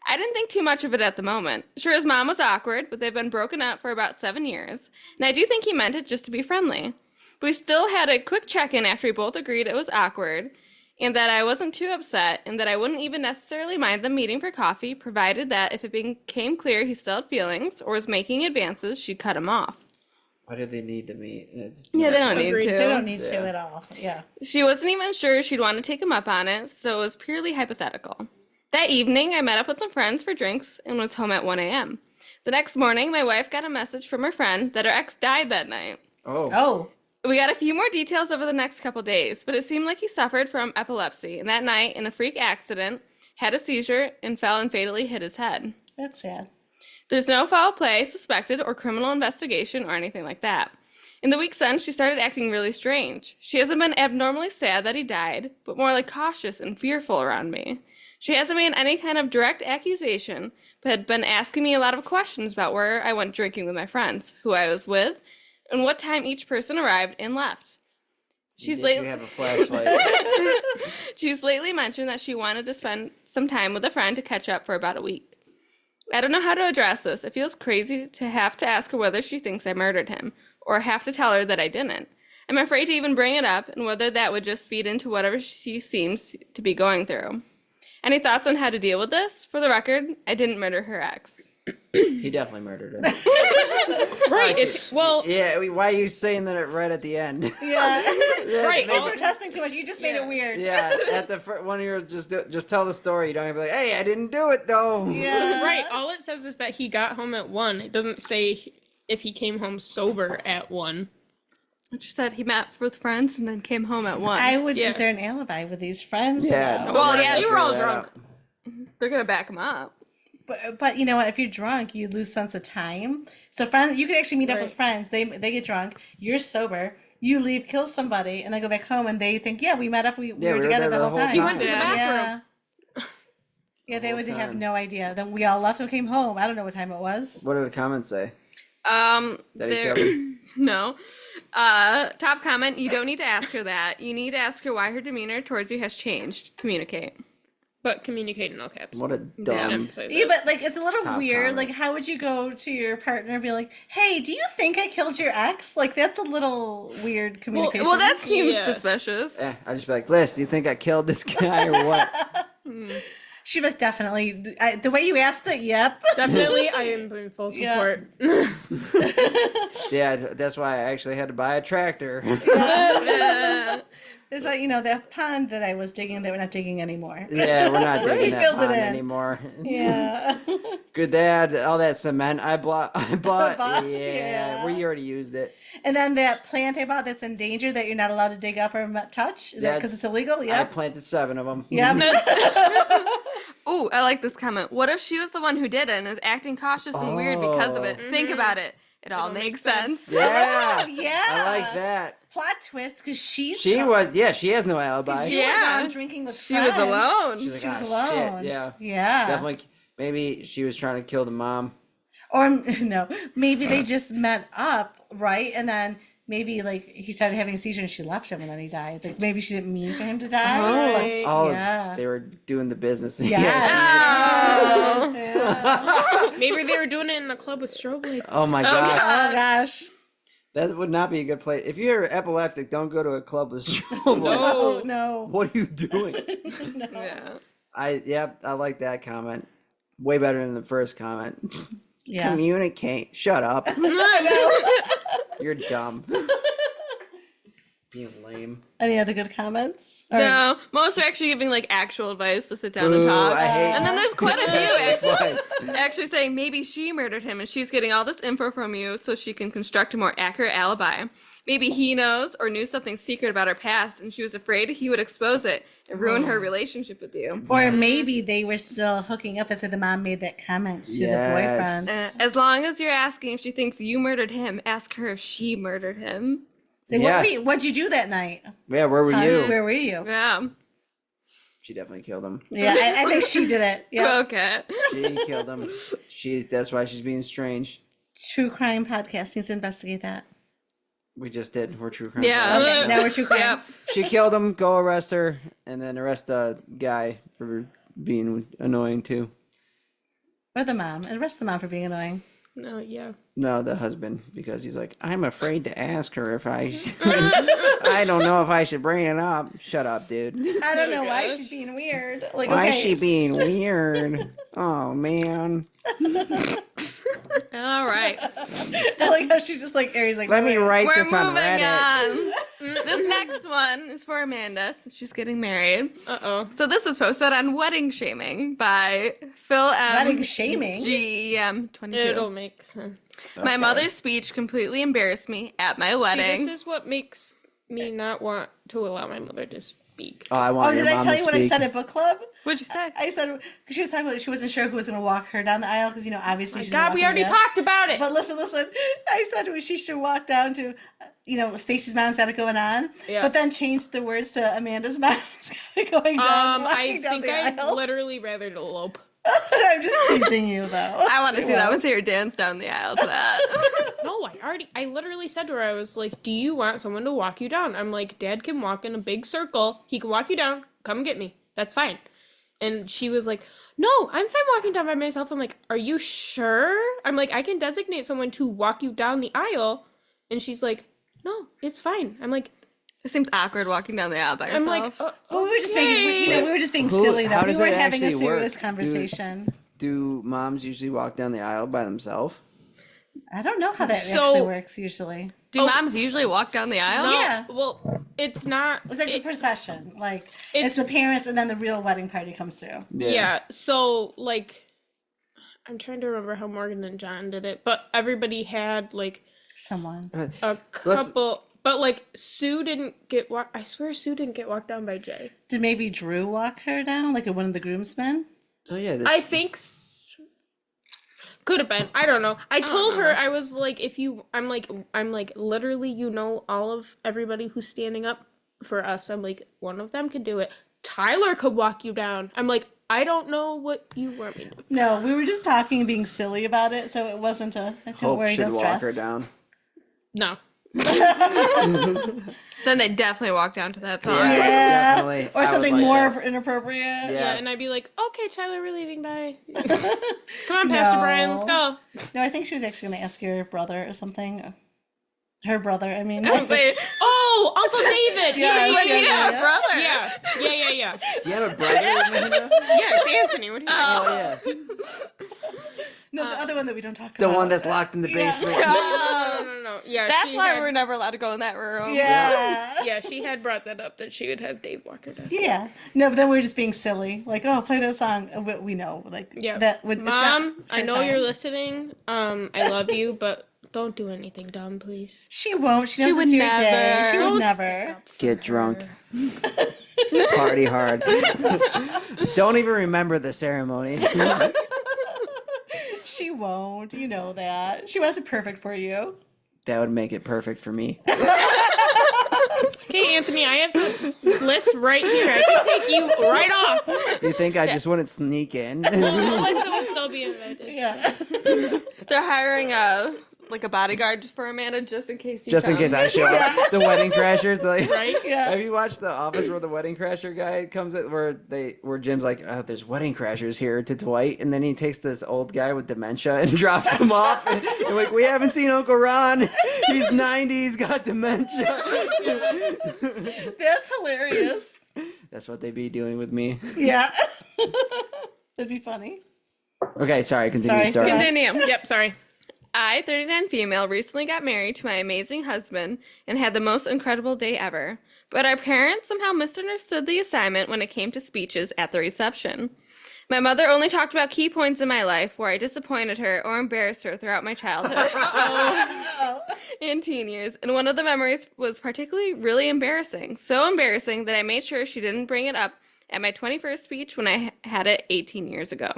I didn't think too much of it at the moment. Sure, his mom was awkward, but they've been broken up for about 7 years, and I do think he meant it just to be friendly. But we still had a quick check-in after we both agreed it was awkward, and that I wasn't too upset, and that I wouldn't even necessarily mind them meeting for coffee, provided that if it became clear he still had feelings or was making advances, she'd cut him off. Why do they need to meet? It's Yeah, they don't need Agreed. to. They don't need to Yeah. at all. Yeah. She wasn't even sure she'd want to take him up on it, so it was purely hypothetical. That evening, I met up with some friends for drinks and was home at 1 a.m. The next morning, my wife got a message from her friend that her ex died that night. Oh. Oh. We got a few more details over the next couple days, but it seemed like he suffered from epilepsy, and that night, in a freak accident, had a seizure and fell and fatally hit his head. That's sad. There's no foul play, suspected, or criminal investigation or anything like that. In the week since, she started acting really strange. She hasn't been abnormally sad that he died, but more like cautious and fearful around me. She hasn't made any kind of direct accusation, but had been asking me a lot of questions about where I went drinking with my friends, who I was with, and what time each person arrived and left. She's Did you have a flashlight? She's lately mentioned that she wanted to spend some time with a friend to catch up for about a week. I don't know how to address this. It feels crazy to have to ask her whether she thinks I murdered him, or have to tell her that I didn't. I'm afraid to even bring it up, and whether that would just feed into whatever she seems to be going through. Any thoughts on how to deal with this? For the record, I didn't murder her ex. He definitely murdered her. Right. Yeah, why are you saying that right at the end? Yeah. Right. You're protesting too much. You just made it weird. Yeah, at the one of your just tell the story. You don't have to be like, hey, I didn't do it though. Yeah. Right. All it says is that he got home at 1. It doesn't say if he came home sober at 1. It just said he met with friends and then came home at 1. I would. Yeah. Is there an alibi with these friends? Yeah. No. Well, yeah, you were all drunk. They're going to back him up. But you know what? If you're drunk, you lose sense of time. So friends, you can actually meet up with Right. friends. They get drunk. You're sober. You leave, kill somebody, and then go back home, and they think, yeah, we met up. We were together the whole time. He went to the Yeah. bathroom. Yeah. Yeah, they whole would have time. no idea. Then we all left and came home. I don't know what time it was. What did the comments say? That he There, killed him? no. Top comment, you don't need to ask her that. You need to ask her why her demeanor towards you has changed. Communicate. But communicate in all caps. What a Should dumb. emphasize Yeah, that. but like it's a little Top weird. comment. Like, how would you go to your partner and be like, "Hey, do you think I killed your ex?" Like, that's a little weird communication. Well, that seems Yeah. suspicious. I'd just be like, Liz, do you think I killed this guy or what? She was definitely the way you asked it. Yep. Definitely, I am in full Yeah. support. Yeah, that's why I actually had to buy a tractor. That's why that pond that I was digging that we're not digging anymore. Yeah, we're not digging that Filled it pond in. anymore. Yeah. Good dad, all that cement I bought. Bought? Yeah, Yeah. we already used it. And then that plant I bought that's in danger that you're not allowed to dig up or touch Yeah. because it's illegal. I Yep. planted 7 of them. Yep. Ooh, I like this comment. What if she was the one who did it and is acting cautious and weird because of it? Think about it. It all makes sense. Yeah. Oh, yeah. I like that. Plot twist because She has no alibi. You were Yeah. gone drinking with She friends. was alone. She's like, She was "Ah, shit." alone. Yeah. Yeah. Definitely. Maybe she was trying to kill the mom. Or no, maybe they just met up, right? And then maybe like he started having a seizure and she left him and then he died. Like maybe she didn't mean for him to die. Right. Oh, Yeah. they were doing the business. Yeah. Oh. Yeah. Maybe they were doing it in a club with strobe lights. Oh my gosh. Oh gosh. That would not be a good place. If you're epileptic, don't go to a club with strobe lights. Oh no. What are you doing? No. Yeah. I like that comment. Way better than the first comment. Yeah. Communicate. Shut up. You're dumb. Being lame. Any other good comments? Or- No, most are actually giving like actual advice to sit down and Ooh, talk. I hate And then there's quite a few actually, advice. actually saying maybe she murdered him and she's getting all this info from you so she can construct a more accurate alibi. Maybe he knows or knew something secret about her past and she was afraid he would expose it and ruin her relationship with you. Or maybe they were still hooking up. That's why the mom made that comment to Yes. the boyfriend. As long as you're asking if she thinks you murdered him, ask her if she murdered him. Say, Yeah. what'd you do that night? Yeah, where were you? Where were you? Yeah. She definitely killed him. Yeah, I think she did it. Yeah. Okay. She killed him. That's why she's being strange. True crime podcast needs to investigate that. We just did. We're true crime. Yeah. Okay, now we're true crime. Yep. She killed him. Go arrest her, and then arrest the guy for being annoying too. Or the mom. And arrest the mom for being annoying. No, yeah. No, the husband, because he's like, I'm afraid to ask her if I. I don't know if I should bring it up. Shut up, dude. I don't know why gosh. she's being weird. Like, Why okay. is she being weird? Oh man. All right. I like how she's just like, Aries like, Let me write We're this on moving Reddit. on. This next one is for Amanda. Since she's getting married. Uh-oh. So this was posted on Wedding Shaming by Phil M. Wedding shaming. GEM 22. It'll make sense. My mother's speech completely embarrassed me at my See, wedding. this is what makes me not want to allow my mother to speak. Oh, I want Oh, your did I mom tell to you what I speak. said at book club? What'd you say? I said, because she was talking about she wasn't sure who was going to walk her down the aisle because, obviously she's God, we walking already the aisle. talked about it. But listen. I said she should walk down to, Stacy's mom's got it going on. Yeah. But then changed the words to Amanda's mom's got it going down. I walking down think the I'd aisle. literally rather elope. I'm just teasing you, though. I want to see that. I want to see her dance down the aisle to that. No, I literally said to her, I was like, do you want someone to walk you down? I'm like, Dad can walk in a big circle. He can walk you down. Come get me. That's fine. And she was like, no, I'm fine walking down by myself. I'm like, are you sure? I'm like, I can designate someone to walk you down the aisle. And she's like, no, it's fine. I'm like, It seems awkward walking down the aisle by I'm yourself. like, Well, we were just making, we were just being Who- silly though. how We does weren't it having a actually work? serious conversation. Do moms usually walk down the aisle by themselves? I don't know how that So- actually works usually. Do moms usually walk down the aisle? no, Yeah. well, it's not. It's like the procession. Like It's- it's the parents and then the real wedding party comes through. Yeah. So like, I'm trying to remember how Morgan and John did it, but everybody had like Someone. a couple. But like Sue didn't get walk. I swear Sue didn't get walked down by Jay. Did maybe Drew walk her down, like one of the groomsmen? Oh yeah. I think could have been. I don't know. I told her I was like, if you, I'm like literally, you know, all of everybody who's standing up for us. I'm like, one of them could do it. Tyler could walk you down. I'm like, I don't know what you want me to do. No, we were just talking and being silly about it, so it wasn't a don't Hope worry, should no walk stress. her down. No. Then they definitely walk down to that song. Yeah. Yeah, Definitely. I or would something like more that. inappropriate. Yeah. Yeah, and I'd be like, okay, Tyler, we're leaving. Bye. Come on, Pastor Brian, let's go. No, I think she was actually going to ask your brother or something. Her brother, I mean. I was like, Oh, Uncle David. Yeah, Yeah, yeah, yeah. yeah, brother. Yeah. Do you have a brother? Amanda? Yeah, it's Anthony. What do you Oh yeah. No, the other one that we don't talk The about. one that's locked in the Yeah. basement. No. Yeah, That's she why had- we're never allowed to go in that room. Yeah. Yeah, she had brought that up that she would have Dave walk her down. Yeah. No, but then we were just being silly. Like, oh, play that song. We know. Like, Yeah. that would. it's not Mom, I her know time. you're listening. I love you, but don't do anything dumb, please. She won't. She knows would it's your never. day. She would Don't never. stick up for Get her. drunk. Party hard. Don't even remember the ceremony. She won't. You know that. She wasn't perfect for you. That would make it perfect for me. Okay, Anthony, I have the list right here. I can take you right off. You think I just wouldn't sneak in? Melissa would still be invited. Yeah. They're hiring a bodyguard just for Amanda just in case you Just in come. case I show up. The wedding crashers. Like, Right? Yeah. Have you watched The Office where the wedding crasher guy comes in, where Jim's like, oh, there's wedding crashers here to Dwight, and then he takes this old guy with dementia and drops him off, and like, we haven't seen Uncle Ron. He's 90, he's got dementia. That's hilarious. That's what they be doing with me. Yeah. That'd be funny. Okay, sorry, continue your Sorry. story. Continue. Yep, sorry. I, 39 female, recently got married to my amazing husband and had the most incredible day ever. But our parents somehow misunderstood the assignment when it came to speeches at the reception. My mother only talked about key points in my life where I disappointed her or embarrassed her throughout my childhood and teen years, and one of the memories was particularly really embarrassing. So embarrassing that I made sure she didn't bring it up at my 21st speech when I had it 18 years ago.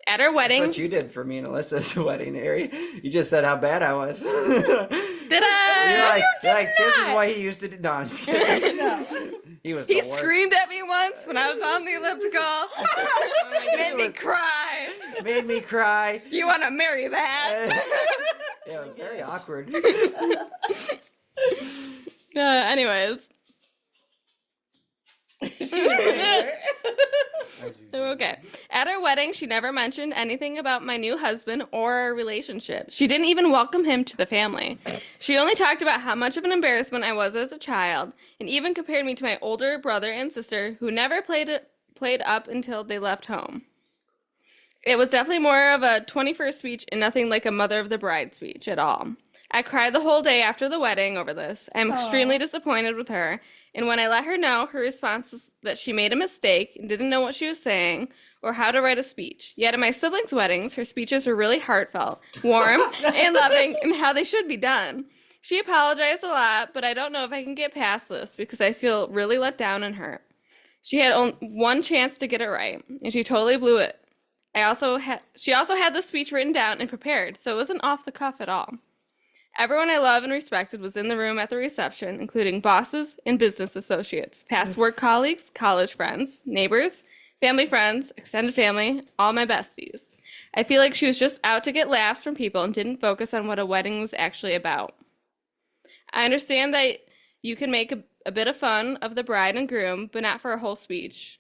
At our wedding... That's what you did for me and Alyssa's wedding, Ari. You just said how bad I was. Did I? You're like, this is what he used to do. No, I'm just kidding. He was He the worst. screamed at me once when I was on the elliptical. Made me cry. Made me cry. You want to marry that? Yeah, it was very awkward. Anyways. Okay. At our wedding, she never mentioned anything about my new husband or our relationship. She didn't even welcome him to the family. She only talked about how much of an embarrassment I was as a child, and even compared me to my older brother and sister who never played up until they left home. It was definitely more of a 21st speech and nothing like a mother of the bride speech at all. I cried the whole day after the wedding over this. I'm extremely disappointed with her, and when I let her know, her response was that she made a mistake and didn't know what she was saying or how to write a speech. Yet at my siblings' weddings, her speeches were really heartfelt, warm, and loving, and how they should be done. She apologized a lot, but I don't know if I can get past this because I feel really let down and hurt. She had only one chance to get it right, and she totally blew it. She also had the speech written down and prepared, so it wasn't off the cuff at all. Everyone I love and respected was in the room at the reception, including bosses and business associates, past work colleagues, college friends, neighbors, family friends, extended family, all my besties. I feel like she was just out to get laughs from people and didn't focus on what a wedding was actually about. I understand that you can make a bit of fun of the bride and groom, but not for a whole speech.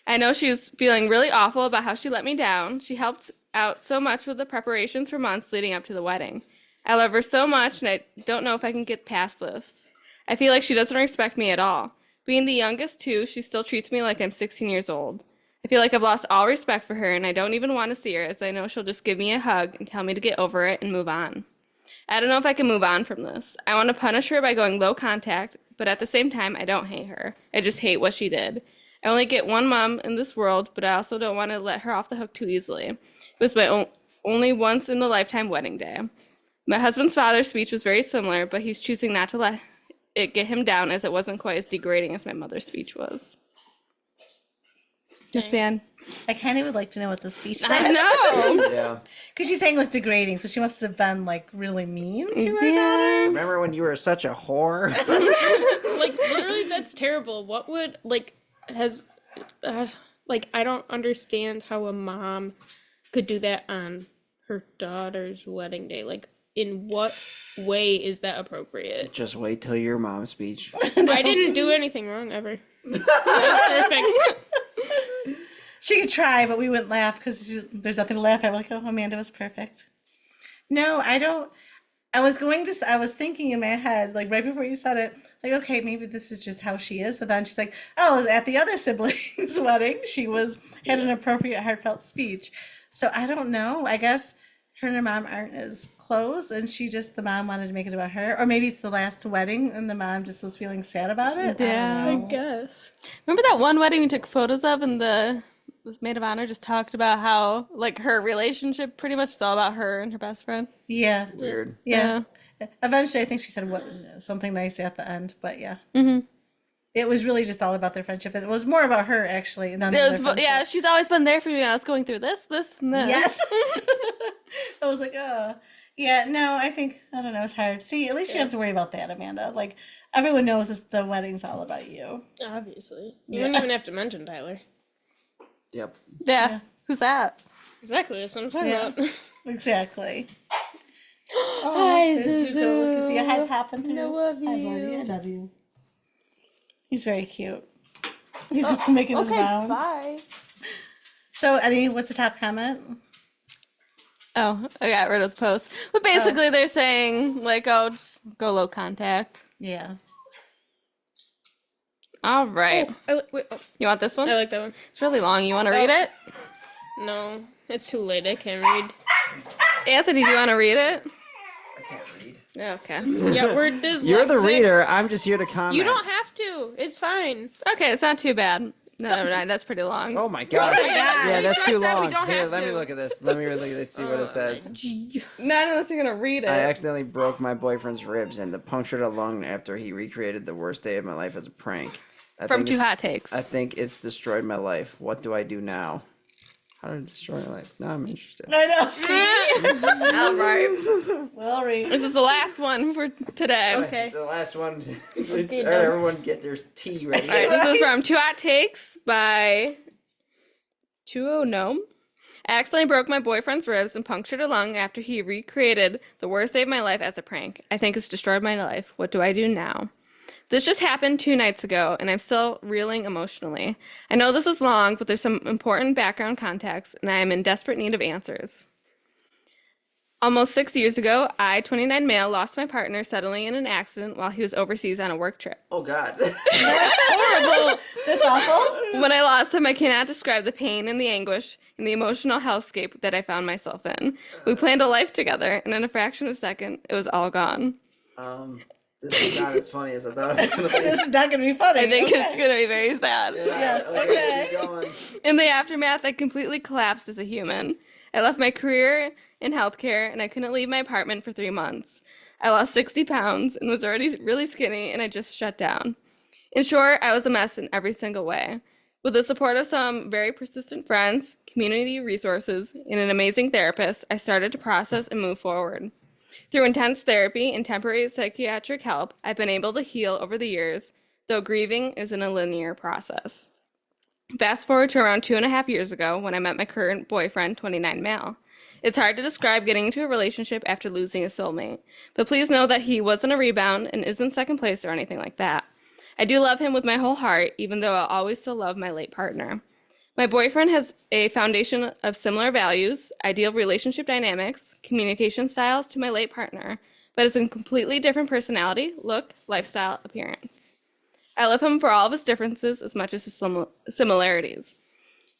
I know she was feeling really awful about how she let me down. She helped out so much with the preparations for months leading up to the wedding. I love her so much, and I don't know if I can get past this. I feel like she doesn't respect me at all. Being the youngest, too, she still treats me like I'm 16 years old. I feel like I've lost all respect for her, and I don't even want to see her, as I know she'll just give me a hug and tell me to get over it and move on. I don't know if I can move on from this. I want to punish her by going low contact, but at the same time, I don't hate her. I just hate what she did. I only get one mom in this world, but I also don't want to let her off the hook too easily. It was my only once-in-the-lifetime wedding day. My husband's father's speech was very similar, but he's choosing not to let it get him down, as it wasn't quite as degrading as my mother's speech was. Just saying. I kind of would like to know what the speech I said. know. Yeah. Because she's saying it was degrading, so she must have been like really mean to her daughter. Remember when you were such a whore? Like, literally, that's terrible. What would, like, I don't understand how a mom could do that on her daughter's wedding day. Like, in what way is that appropriate? Just wait till your mom's speech. I didn't do anything wrong ever. Perfect. She could try, but we wouldn't laugh because there's nothing to laugh at. We're like, oh, Amanda was perfect. No, I don't. I was thinking in my head, like right before you said it, like, okay, maybe this is just how she is. But then she's like, oh, at the other sibling's wedding, she had an appropriate, heartfelt speech. So I don't know. I guess her and her mom aren't as close, and the mom wanted to make it about her. Or maybe it's the last wedding, and the mom just was feeling sad about it. Yeah. I I don't know. guess. Remember that one wedding we took photos of, and the maid of honor just talked about how, like, her relationship pretty much is all about her and her best friend? Yeah. Weird. Yeah. Eventually, I think she said something nice at the end, but yeah. Mm-hmm. It was really just all about their friendship, and it was more about her actually. And then Yeah, she's always been there for me when I was going through this, and this. Yes. I was like, oh, yeah. No, I don't know. It's hard. See, at least you don't have to worry about that, Amanda. Like everyone knows the wedding's all about you. Obviously. You wouldn't even have to mention Tyler. Yep. Yeah. Who's that? Exactly, that's what I'm talking Yeah. about. Exactly. Hi, Oh, there's Zuzu. Zuko. Look, see a head popping through. I love Hi, Gordy. you. I love you. He's very cute. He's making his rounds. Bye. So, what's the top comment? Oh, I got rid of the post. But basically, they're saying, like, oh, just go low contact. Yeah. All right. Wait, You want this one? I like that one. It's really long. You want to read it? No, it's too late. I can't read. Anthony, do you want to read it? I can't read. Okay. Yeah, we're dyslexic. You're the reader. I'm just here to comment. You don't have to. It's fine. Okay, it's not too bad. No, that's pretty long. Oh my god. God. Yeah, that's Just too said we long. don't Here, have let me to. look at this. Let me really see what it says. Not unless you're going to read it. I accidentally broke my boyfriend's ribs and punctured a lung after he recreated the worst day of my life as a prank. From Two Hot Takes. I think it's destroyed my life. What do I do now? How did it destroy my life? Now I'm interested. I know. See? All right. Well, read. This is the last one for today. Okay. The last one. Okay, All right, everyone get their tea ready. All right, this is from Two Hot Takes by 20 Gnome. I accidentally broke my boyfriend's ribs and punctured a lung after he recreated the worst day of my life as a prank. I think it's destroyed my life. What do I do now? This just happened 2 nights ago, and I'm still reeling emotionally. I know this is long, but there's some important background context, and I am in desperate need of answers. Almost 6 years ago, I, 29 male, lost my partner suddenly in an accident while he was overseas on a work trip. Oh god. Horrible! That's awful. When I lost him, I cannot describe the pain and the anguish and the emotional hellscape that I found myself in. We planned a life together, and in a fraction of a second, it was all gone. This is not as funny as I thought it was gonna be. This is not going to be funny. I think Okay. it's going to be very sad. Yes, okay. Keep going. In the aftermath, I completely collapsed as a human. I left my career in healthcare, and I couldn't leave my apartment for 3 months. I lost 60 pounds and was already really skinny, and I just shut down. In short, I was a mess in every single way. With the support of some very persistent friends, community resources, and an amazing therapist, I started to process and move forward. Through intense therapy and temporary psychiatric help, I've been able to heal over the years, though grieving isn't a linear process. Fast forward to around 2.5 years ago when I met my current boyfriend, 29 male. It's hard to describe getting into a relationship after losing a soulmate, but please know that he wasn't a rebound and isn't second place or anything like that. I do love him with my whole heart, even though I'll always still love my late partner. My boyfriend has a foundation of similar values, ideal relationship dynamics, communication styles to my late partner, but has a completely different personality, look, lifestyle, appearance. I love him for all of his differences as much as his similarities.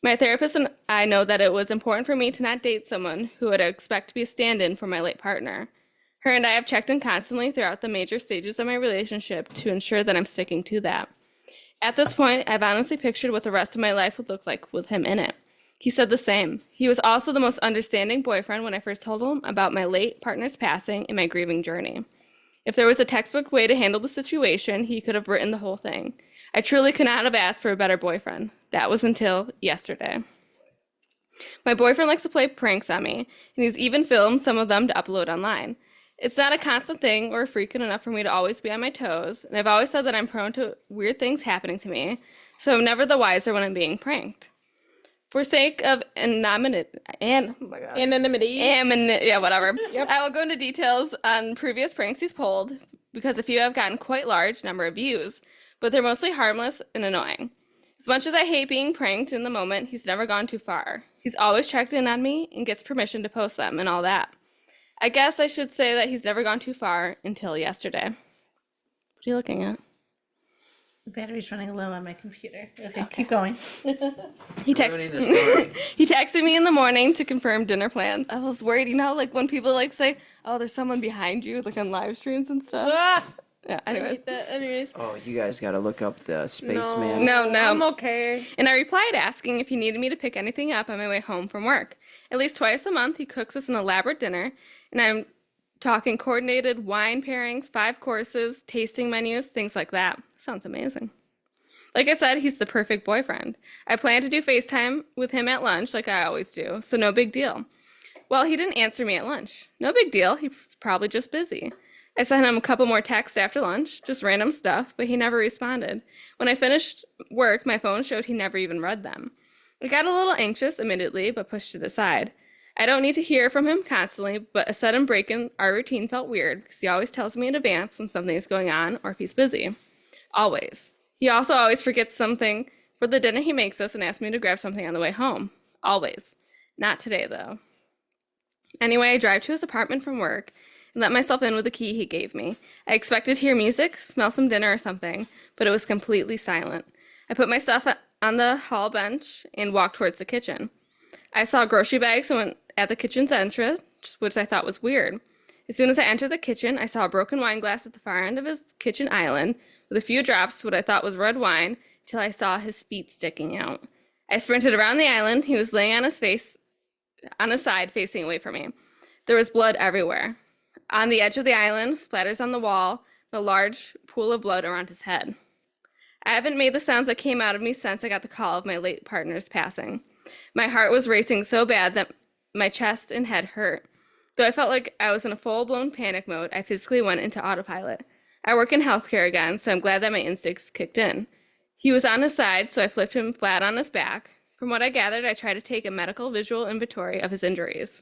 My therapist and I know that it was important for me to not date someone who would expect to be a stand-in for my late partner. Her and I have checked in constantly throughout the major stages of my relationship to ensure that I'm sticking to that. At this point, I've honestly pictured what the rest of my life would look like with him in it. He said the same. He was also the most understanding boyfriend when I first told him about my late partner's passing and my grieving journey. If there was a textbook way to handle the situation, he could have written the whole thing. I truly could not have asked for a better boyfriend. That was until yesterday. My boyfriend likes to play pranks on me, and he's even filmed some of them to upload online. It's not a constant thing or frequent enough for me to always be on my toes, and I've always said that I'm prone to weird things happening to me, so I'm never the wiser when I'm being pranked. For sake of anonymity, I will go into details on previous pranks he's pulled, because a few have gotten quite large number of views, but they're mostly harmless and annoying. As much as I hate being pranked in the moment, he's never gone too far. He's always checked in on me and gets permission to post them and all that. I guess I should say that he's never gone too far until yesterday. What are you looking at? The battery's running low on my computer. Okay, keep going. He Ruining the story. He texted me in the morning to confirm dinner plans. I was worried, like when people say, "Oh, there's someone behind you," like on live streams and stuff. Ah! Yeah. Anyways. Oh, you guys got to look up the spaceman. No. I'm okay. And I replied asking if he needed me to pick anything up on my way home from work. At least twice a month, he cooks us an elaborate dinner, and I'm talking coordinated wine pairings, 5 courses, tasting menus, things like that. Sounds amazing. Like I said, he's the perfect boyfriend. I plan to do FaceTime with him at lunch like I always do, so no big deal. Well, he didn't answer me at lunch. No big deal, he was probably just busy. I sent him a couple more texts after lunch, just random stuff, but he never responded. When I finished work, my phone showed he never even read them. I got a little anxious, admittedly, but pushed it aside. I don't need to hear from him constantly, but a sudden break in our routine felt weird because he always tells me in advance when something is going on or if he's busy. Always. He also always forgets something for the dinner he makes us and asks me to grab something on the way home. Always. Not today, though. Anyway, I drive to his apartment from work and let myself in with the key he gave me. I expected to hear music, smell some dinner or something, but it was completely silent. I put my stuff on the hall bench and walked towards the kitchen. I saw grocery bags and went at the kitchen's entrance, which I thought was weird. As soon as I entered the kitchen, I saw a broken wine glass at the far end of his kitchen island with a few drops of what I thought was red wine till I saw his feet sticking out. I sprinted around the island. He was laying on his side facing away from me. There was blood everywhere. On the edge of the island, splatters on the wall, and a large pool of blood around his head. I haven't made the sounds that came out of me since I got the call of my late partner's passing. My heart was racing so bad that my chest and head hurt. Though I felt like I was in a full-blown panic mode, I physically went into autopilot. I work in healthcare again, so I'm glad that my instincts kicked in. He was on his side, so I flipped him flat on his back. From what I gathered, I tried to take a medical visual inventory of his injuries.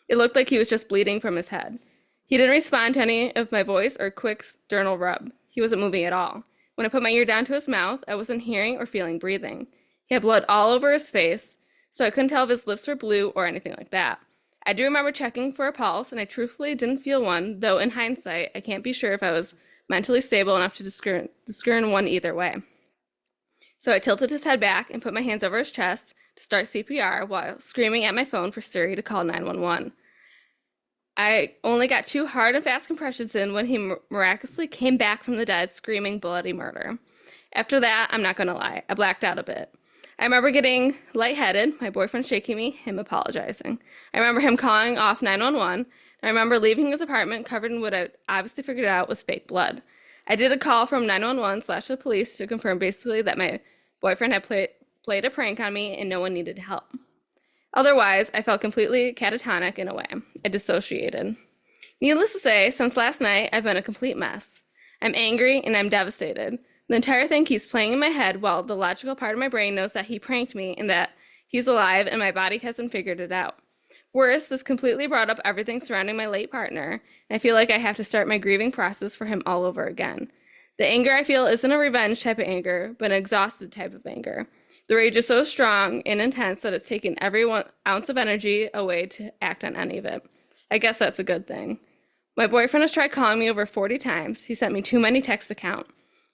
It looked like he was just bleeding from his head. He didn't respond to any of my voice or quick sternal rub. He wasn't moving at all. When I put my ear down to his mouth, I wasn't hearing or feeling breathing. He had blood all over his face, so I couldn't tell if his lips were blue or anything like that. I do remember checking for a pulse, and I truthfully didn't feel one, though in hindsight, I can't be sure if I was mentally stable enough to discern one either way. So I tilted his head back and put my hands over his chest to start CPR while screaming at my phone for Siri to call 911. I only got 2 hard and fast compressions in when he miraculously came back from the dead screaming bloody murder. After that, I'm not going to lie, I blacked out a bit. I remember getting lightheaded, my boyfriend shaking me, him apologizing. I remember him calling off 911. I remember leaving his apartment covered in what I obviously figured out was fake blood. I did a call from 911/the police to confirm basically that my boyfriend had played a prank on me and no one needed help. Otherwise, I felt completely catatonic in a way. I dissociated. Needless to say, since last night, I've been a complete mess. I'm angry and I'm devastated. The entire thing keeps playing in my head while the logical part of my brain knows that he pranked me and that he's alive and my body hasn't figured it out. Worse, this completely brought up everything surrounding my late partner, and I feel like I have to start my grieving process for him all over again. The anger I feel isn't a revenge type of anger, but an exhausted type of anger. The rage is so strong and intense that it's taken every ounce of energy away to act on any of it. I guess that's a good thing. My boyfriend has tried calling me over 40 times. He sent me too many texts to count.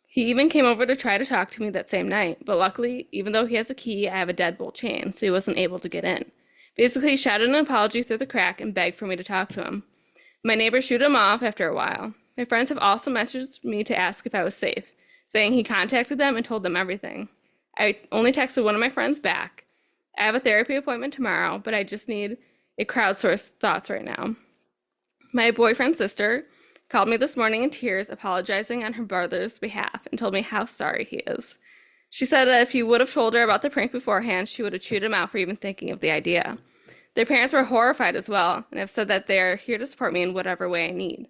He even came over to try to talk to me that same night, but luckily, even though he has a key, I have a deadbolt chain, so he wasn't able to get in. Basically, he shouted an apology through the crack and begged for me to talk to him. My neighbors shooed him off after a while. My friends have also messaged me to ask if I was safe, saying he contacted them and told them everything. I only texted one of my friends back. I have a therapy appointment tomorrow, but I just need a crowdsourced thoughts right now. My boyfriend's sister called me this morning in tears, apologizing on her brother's behalf, and told me how sorry he is. She said that if he would have told her about the prank beforehand, she would have chewed him out for even thinking of the idea. Their parents were horrified as well, and have said that they're here to support me in whatever way I need.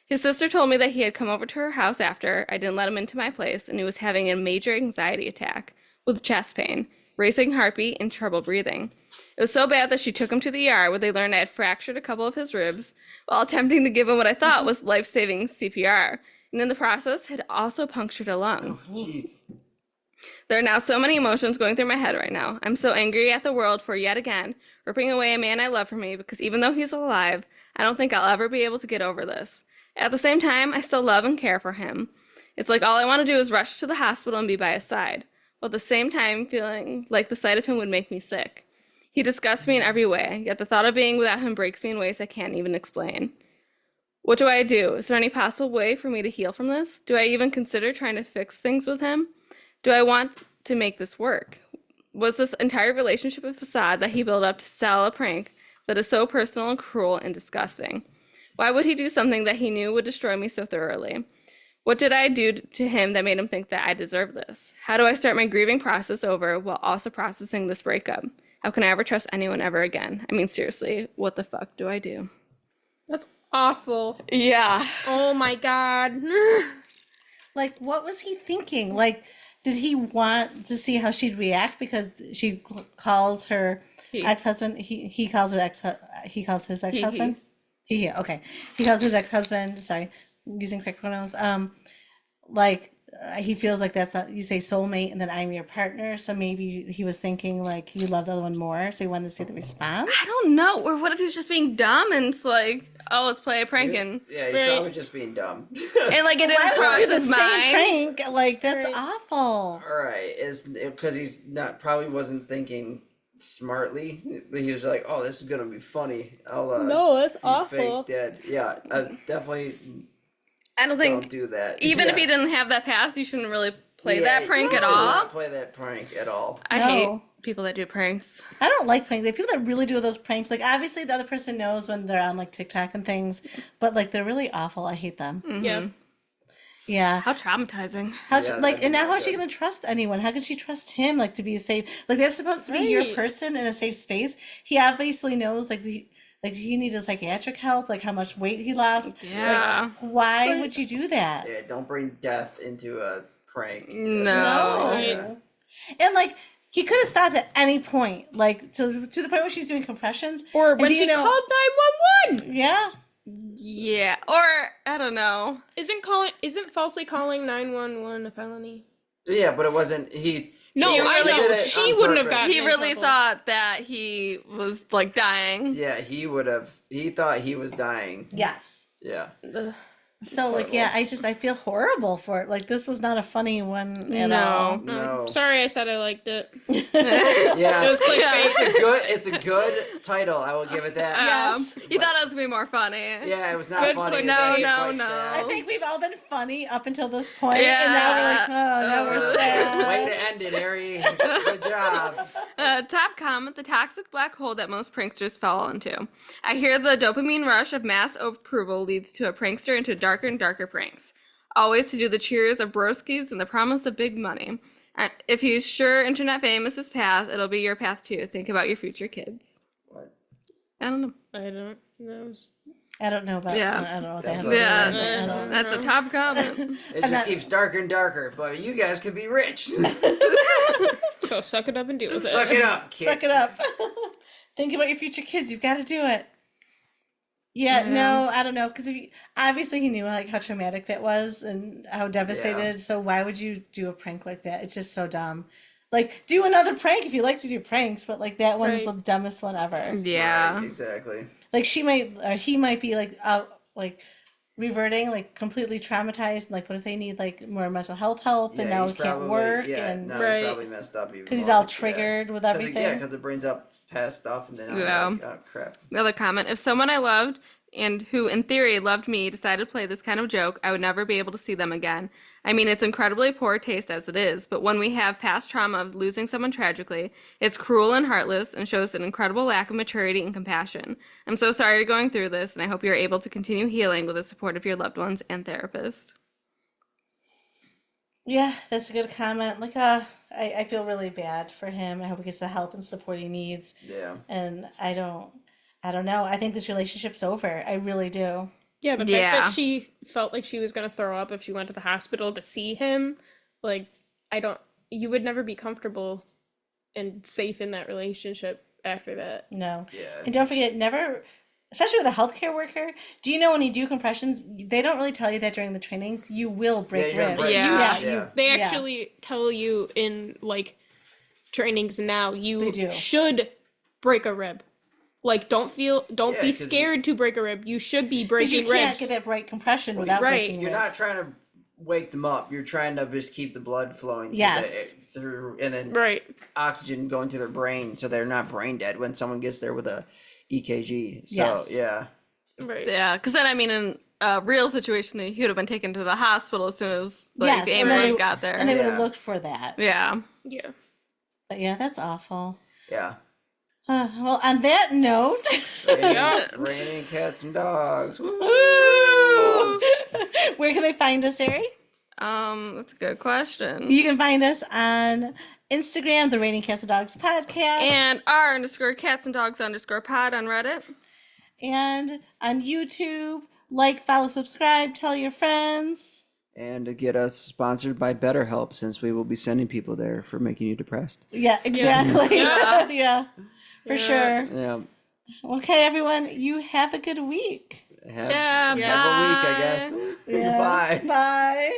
His sister told me that he had come over to her house after I didn't let him into my place, and he was having a major anxiety attack with chest pain, racing heartbeat, and trouble breathing. It was so bad that she took him to the ER, where they learned I had fractured a couple of his ribs while attempting to give him what I thought was life-saving CPR, and in the process had also punctured a lung. Jeez. There are now so many emotions going through my head right now. I'm so angry at the world for yet again ripping away a man I love from me, because even though he's alive, I don't think I'll ever be able to get over this. At the same time, I still love and care for him. It's like all I want to do is rush to the hospital and be by his side, while at the same time feeling like the sight of him would make me sick. He disgusts me in every way, yet the thought of being without him breaks me in ways I can't even explain. What do I do? Is there any possible way for me to heal from this? Do I even consider trying to fix things with him? Do I want to make this work? Was this entire relationship a facade that he built up to sell a prank that is so personal and cruel and disgusting? Why would he do something that he knew would destroy me so thoroughly? What did I do to him that made him think that I deserve this? How do I start my grieving process over while also processing this breakup? How can I ever trust anyone ever again? I mean, seriously, what the fuck do I do? That's awful. Yeah. Oh my god. Like, what was he thinking? Like, did he want to see how she'd react because she calls her ex-husband? He calls her he calls his ex-husband. He okay. He calls his ex-husband. Sorry, using correct pronouns. Like he feels like that's not, you say soulmate and then I'm your partner. So maybe he was thinking like you love the other one more. So he wanted to see the response. I don't know. Or what if he's just being dumb and it's like, oh, let's play a prank and Yeah, he's Right. probably just being dumb. and like it Why didn't would cross you do the his same mind. prank? Like that's Right. awful. All right, is because he's not probably wasn't thinking smartly, but he was like, "Oh, this is gonna be funny." I'll No, that's be awful. fake dead. Yeah, definitely I don't think don't do that. even if Yeah. he didn't have that past, you shouldn't really play Yeah, that prank you at should all. not play that prank at all. I No. hate people that do pranks. I don't like pranks. The people that really do those pranks, like obviously the other person knows when they're on like TikTok and things, but like they're really awful. I hate them. Yeah. Yeah. How traumatizing. How Yeah, like that'd and be now not how's she good. gonna trust anyone? How can she trust him like to be safe? Like that's supposed to be your Right. person in a safe space. He obviously knows like he needed psychiatric help, like how much weight he lost. Yeah. Why Right. would you do that? Yeah, don't bring death into a prank. No. No. Right. And like he could have stopped at any point, like to the point where she's doing compressions. Or And when do you she know- called 911. Yeah. Yeah. Or I don't know. Isn't falsely calling 911 a felony? Yeah, but it wasn't. He. No, He I really know. did it She on wouldn't have purpose. gotten He in really trouble. thought that he was like dying. Yeah, he would have. He thought he was dying. Yes. Yeah. Ugh. So like yeah, I feel horrible for it. Like this was not a funny one at No. all. No. Sorry, I said I liked it. Yeah. It was clickbait. It's a good title. I will give it that. Yes. You thought it was gonna be more funny. Yeah, it was not Good funny. click- It was actually no, quite no. sad. I think we've all been funny up until this point, and now we're like, oh, now we're Yeah. sad. Way to end it, Ari. Good job. Top comment, the toxic black hole that most pranksters fall into. I hear the dopamine rush of mass approval leads to a prankster into darker and darker pranks. Always to do the cheers of broskies and the promise of big money. And if he's sure internet fame is his path, it'll be your path too. Think about your future kids. What? I don't know. I don't know. I don't know about. Yeah. I don't know what that has That's to do Yeah. with it. I don't- That's a top comment. It just keeps darker and darker, but you guys could be rich. So suck it up and deal with Suck it up, kid. Suck it up. Think about your future kids. You've got to do it. Yeah, no, I don't know, because obviously he knew like how traumatic that was and how devastated. So why would you do a prank like that? It's just so dumb. Like, do another prank if you like to do pranks, but like that one is the Right. dumbest one ever. Yeah. Right, exactly. Like she might or he might be like reverting, like completely traumatized. And, like, what if they need like more mental health help and Yeah, now he's he can't probably work yeah. and No, Right. he's probably messed up even because he's more. all Yeah. triggered with 'Cause everything. because it brings up past stuff, and then I'm Yeah. like, oh crap. Another comment. If someone I loved and who in theory loved me decided to play this kind of joke, I would never be able to see them again. I mean, it's incredibly poor taste as it is, but when we have past trauma of losing someone tragically, it's cruel and heartless and shows an incredible lack of maturity and compassion. I'm so sorry you're going through this, and I hope you're able to continue healing with the support of your loved ones and therapist. Yeah, that's a good comment. Like, I feel really bad for him. I hope he gets the help and support he needs. Yeah. And I don't know. I think this relationship's over. I really do. Yeah, the fact Yeah. that she felt like she was gonna throw up if she went to the hospital to see him, like, I don't, you would never be comfortable and safe in that relationship after that. No. Yeah. And don't forget, never, especially with a healthcare worker, do you know when you do compressions, they don't really tell you that during the trainings, you will break you're gonna ribs. break Yeah. ribs, yeah. They Yeah. actually tell you in like trainings now, They you do. should break a rib. Like, don't Yeah, be 'cause scared to break a rib. You should be Because you breaking can't ribs. get that right compression Well, without right. breaking You're ribs. not trying to wake them up. You're trying to just keep the blood flowing to Yes. through, and then Right. oxygen going to their brain, so they're not brain dead when someone gets there with a EKG. So Yes. yeah, Right. Yeah, because then, I mean, in a real situation, he would have been taken to the hospital as soon as like, Yes, the and then ambulance they- got there. And they would have Yeah. looked for that. Yeah. Yeah. But yeah, that's awful. yeah. Well, on that note, Raining cats and dogs. Woo! where can they find us, Ari? That's a good question. You can find us on Instagram, the Raining Cats and Dogs podcast, And r_cats_and_dogs_pod on Reddit. and on YouTube. Like, follow, subscribe, tell your friends. And to get us sponsored by BetterHelp, since we will be sending people there for making you depressed. Yeah, exactly. Yeah. Yeah, for sure. Yeah. Okay, everyone, you have a good week. Have, Yeah, have a week, I guess. Yeah. Bye. Bye.